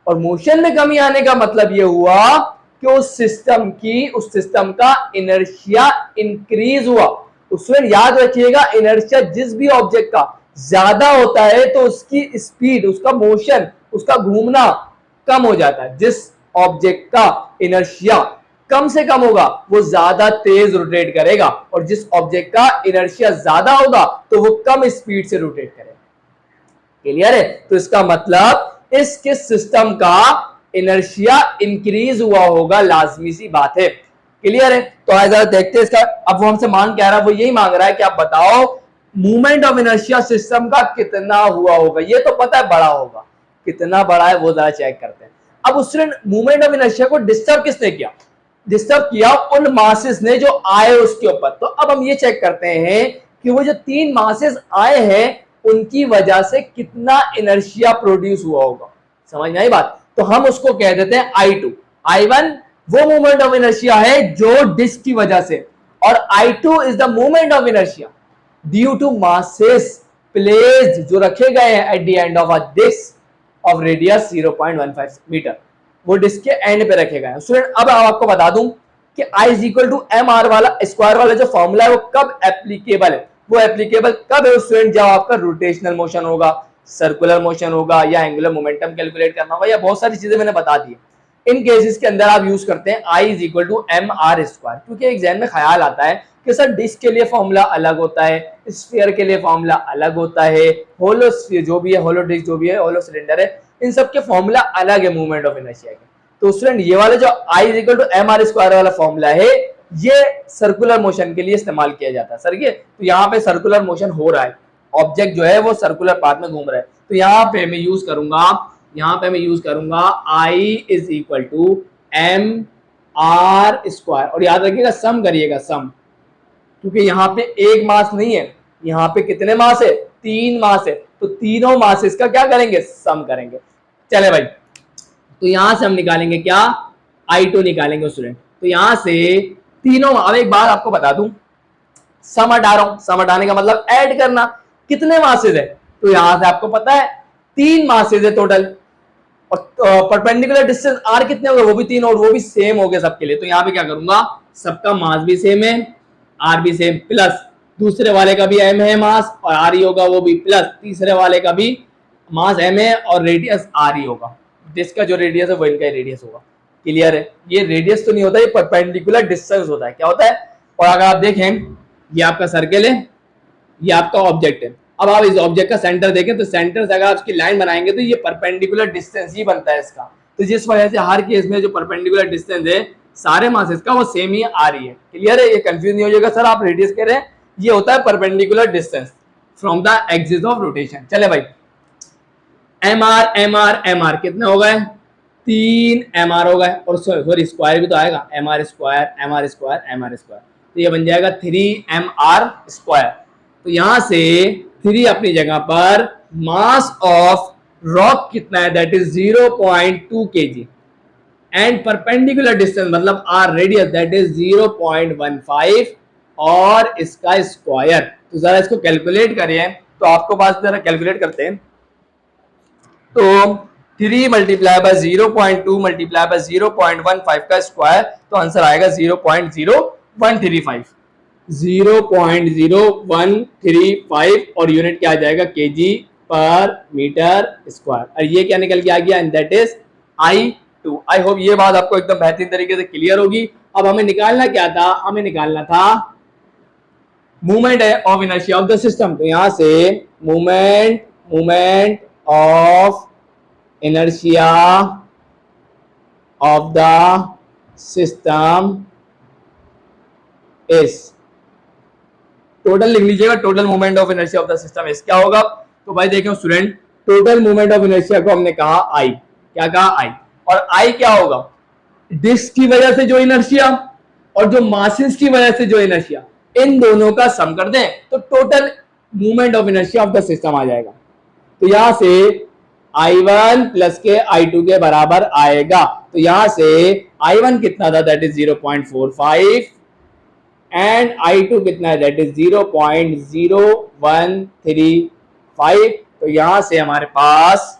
और मोशन में कमी आने का मतलब ये हुआ कि उस सिस्टम का इनर्शिया इंक्रीज हुआ। उसमें याद रखिएगा इनर्शिया जिस भी ऑब्जेक्ट का ज्यादा होता है तो उसकी स्पीड, उसका मोशन, उसका घूमना कम हो जाता है। जिस ऑब्जेक्ट का इनर्शिया कम से कम होगा वो ज्यादा तेज रोटेट करेगा, और जिस ऑब्जेक्ट का इनर्शिया ज्यादा होगा तो वो कम स्पीड से रोटेट करेगा। क्लियर है। तो इसका मतलब इसके सिस्टम का इनर्शिया इंक्रीज हुआ होगा, लाजमी सी बात है। क्लियर है। तो आज जरा देखते हैं इसका, अब वो हमसे मांग क्या रहा है, वो यही मांग रहा है कि आप बताओ मूवमेंट ऑफ इनर्शिया सिस्टम का कितना हुआ होगा। ये तो पता है बड़ा होगा, कितना बड़ा है वो जरा चेक करते हैं। अब उसने मूवमेंट ऑफ इनर्शिया को डिस्टर्ब किसने किया, डिस्टर्ब किया उन मासेस ने जो आए उसके ऊपर। तो अब हम ये चेक करते हैं कि वो जो 3 मासेस आए हैं उनकी वजह से कितना इनर्शिया प्रोड्यूस हुआ होगा। समझ में आई बात। तो हम उसको कह देते हैं I2। I1 वो मूवमेंट ऑफ इनर्शिया है जो डिस्क की वजह से, और I2 is the movement of inertia due to masses placed जो रखे गए हैं at the end of a disc of radius 0.15 metre, वो डिस्क के एंड पे रखे गए हैं। स्टूडेंट अब आपको बता दूं कि I is equal to mr वाला स्क्वायर वाला जो फॉर्मूला है वो कब एप्लीकेबल है, वो एप्लीकेबल कब है स्टूडेंट, जब आपका रोटेशनल मोशन होगा, सर्कुलर मोशन होगा, या एंगुलर मोमेंटम कैलकुलेट करना होगा, या बहुत सारी चीजें मैंने बता दी। इन केसेस के अंदर आप यूज करते हैं I is equal to mr square, क्योंकि एग्जाम में ख्याल आता है कि सर डिस्क के लिए फॉर्मूला अलग होता है, स्फीयर के लिए फॉर्मूला अलग होता है, होलो स्फीयर जो भी है, होलो डिस्क जो भी है, होलो सिलेंडर है, इन सब के फॉर्मूला अलग है मूवमेंट ऑफ इनर्शिया के। तो स्टूडेंट ये वाला जो I = mr² वाला फॉर्मूला है ये सर्कुलर मोशन के लिए इस्तेमाल किया जाता है। सर ये तो यहाँ पे सर्कुलर मोशन हो रहा है, ऑब्जेक्ट जो है वो सर्कुलर पाथ में घूम रहा है, तो यहाँ पे मैं यूज करूंगा I = mr²। और याद रखिएगा सम करिएगा, सम, क्योंकि यहाँ पे एक मास नहीं है, यहाँ पे कितने मास है, 3 मास है, तो तीनों मासेस का क्या करेंगे, सम करेंगे। चले भाई, तो यहां से हम निकालेंगे क्या, I2 निकालेंगे स्टूडेंट। तो यहां से तीनों, अब एक बात आपको बता दूं, सम हटा रहा हूं, सम हटाने का मतलब ऐड करना, कितने मासेस है, तो यहां से आपको पता है 3 मासेस है टोटल, और परपेंडिकुलर डिस्टेंस r कितने हो गए, वो भी 3, और वो भी सेम हो गए सबके लिए। तो यहाँ पे क्या करूंगा, सबका मास भी सेम है, r भी सेम, प्लस दूसरे वाले का भी m है मास और r ही होगा वो भी, प्लस तीसरे वाले का भी मास m है और रेडियस r ही होगा, जिसका जो रेडियस है वो इनका रेडियस होगा। क्लियर है, ये रेडियस तो नहीं होता, ये परपेंडिकुलर डिस्टेंस होता है। क्या होता है, और अगर आप देखें ये आपका सर्कल है, ये आपका ऑब्जेक्ट है, अब आप इस ऑब्जेक्ट का सेंटर देखें तो सेंटर से अगर आप इसकी लाइन बनाएंगे तो ये परपेंडिकुलर डिस्टेंस ही बनता है इसका, तो जिस वजह से हर केस में जो परपेंडिकुलर डिस्टेंस है सारे मासेस का वो सेम ही आ रही है। क्लियर है, ये कंफ्यूज नहीं हो जाएगा सर आप रेडियस कह रहे हैं, ये होता है perpendicular distance from the axis of rotation. चले भाई, mr कितने हो गए, 3 mr हो गए, और सॉरी स्क्वायर भी तो आएगा, mr², तो ये बन जाएगा 3mr²। तो यहां से 3 अपनी जगह पर, मास ऑफ रॉक कितना है, that is 0.2 kg, and perpendicular distance मतलब r रेडियस दैट इज 0.15, और इसका स्क्वायर। तो जरा इसको कैलकुलेट करिए, तो आपको पास जरा कैलकुलेट करते हैं, तो 3 × 0.2 × 0.15 का स्क्वायर, तो आंसर आएगा 0.0135, और यूनिट क्या आ जाएगा, kg/मीटर², और ये क्या निकल के आ गया, and that is I2। I hope ये बात आपको एकदम बेहतरीन तरीके से क्लियर होगी। अब हमें निकालना क्या था, हमें निकालना था movement of inertia of the system. तो यहां से movement of inertia of the system is, total लिख लीजिएगा, total movement of inertia of the system is क्या होगा। तो भाई देखो student, total movement of inertia को हमने कहा I, क्या कहा I, और I क्या होगा, डिस्क की वजह से जो इनर्शिया और जो मासेस की वजह से जो इनर्शिया, इन दोनों का सम कर दें तो total movement of inertia of the system आ जाएगा। तो यहां से I1 प्लस के I2 के बराबर आएगा। तो यहां से I1 कितना था, दैट इज 0.45, एंड I2 कितना है, दैट इज 0.0135। तो यहां से हमारे पास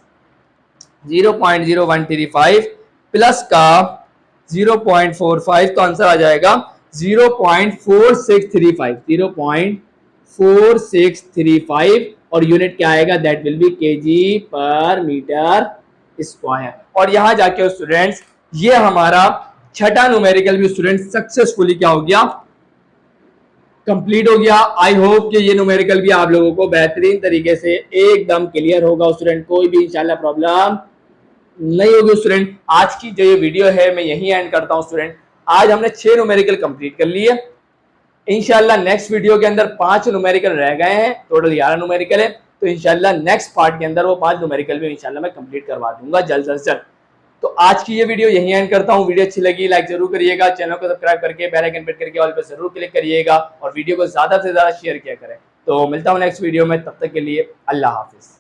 0.0135 प्लस का 0.45, तो आंसर आ जाएगा 0.4635, और यूनिट क्या आएगा, दैट विल बी kg/मीटर²। और यहां जाके स्टूडेंट्स ये हमारा छठा न्यूमेरिकल भी स्टूडेंट सक्सेसफुली क्या हो गया, कंप्लीट हो गया। आई होप कि ये न्यूमेरिकल भी आप लोगों को बेहतरीन तरीके से एकदम क्लियर होगा स्टूडेंट, कोई भी इंशाल्लाह प्रॉब्लम नहीं होगी स्टूडेंट। आज की जो ये वीडियो है मैं यही एंड करता हूं स्टूडेंट। आज हमने 6 न्यूमेरिकल कंप्लीट कर लिए, इंशाल्लाह नेक्स्ट वीडियो के अंदर 5 न्यूमेरिकल रह गए हैं, टोटल 11 न्यूमेरिकल है। तो इंशाल्लाह नेक्स्ट पार्ट के अंदर वो 5 न्यूमेरिकल भी इंशाल्लाह मैं कंप्लीट करवा दूंगा जल्द से जल्द। तो आज की ये वीडियो यहीं एंड करता हूँ। वीडियो अच्छी लगी लाइक जरूर करिएगा, चैनल को सब्सक्राइब करके बेल आइकन प्रेस करके ऑल पे जरूर क्लिक करिएगा, और वीडियो को ज्यादा से ज्यादा शेयर किया करें। तो मिलता हूँ नेक्स्ट वीडियो में, तब तक के लिए अल्लाह हाफिज।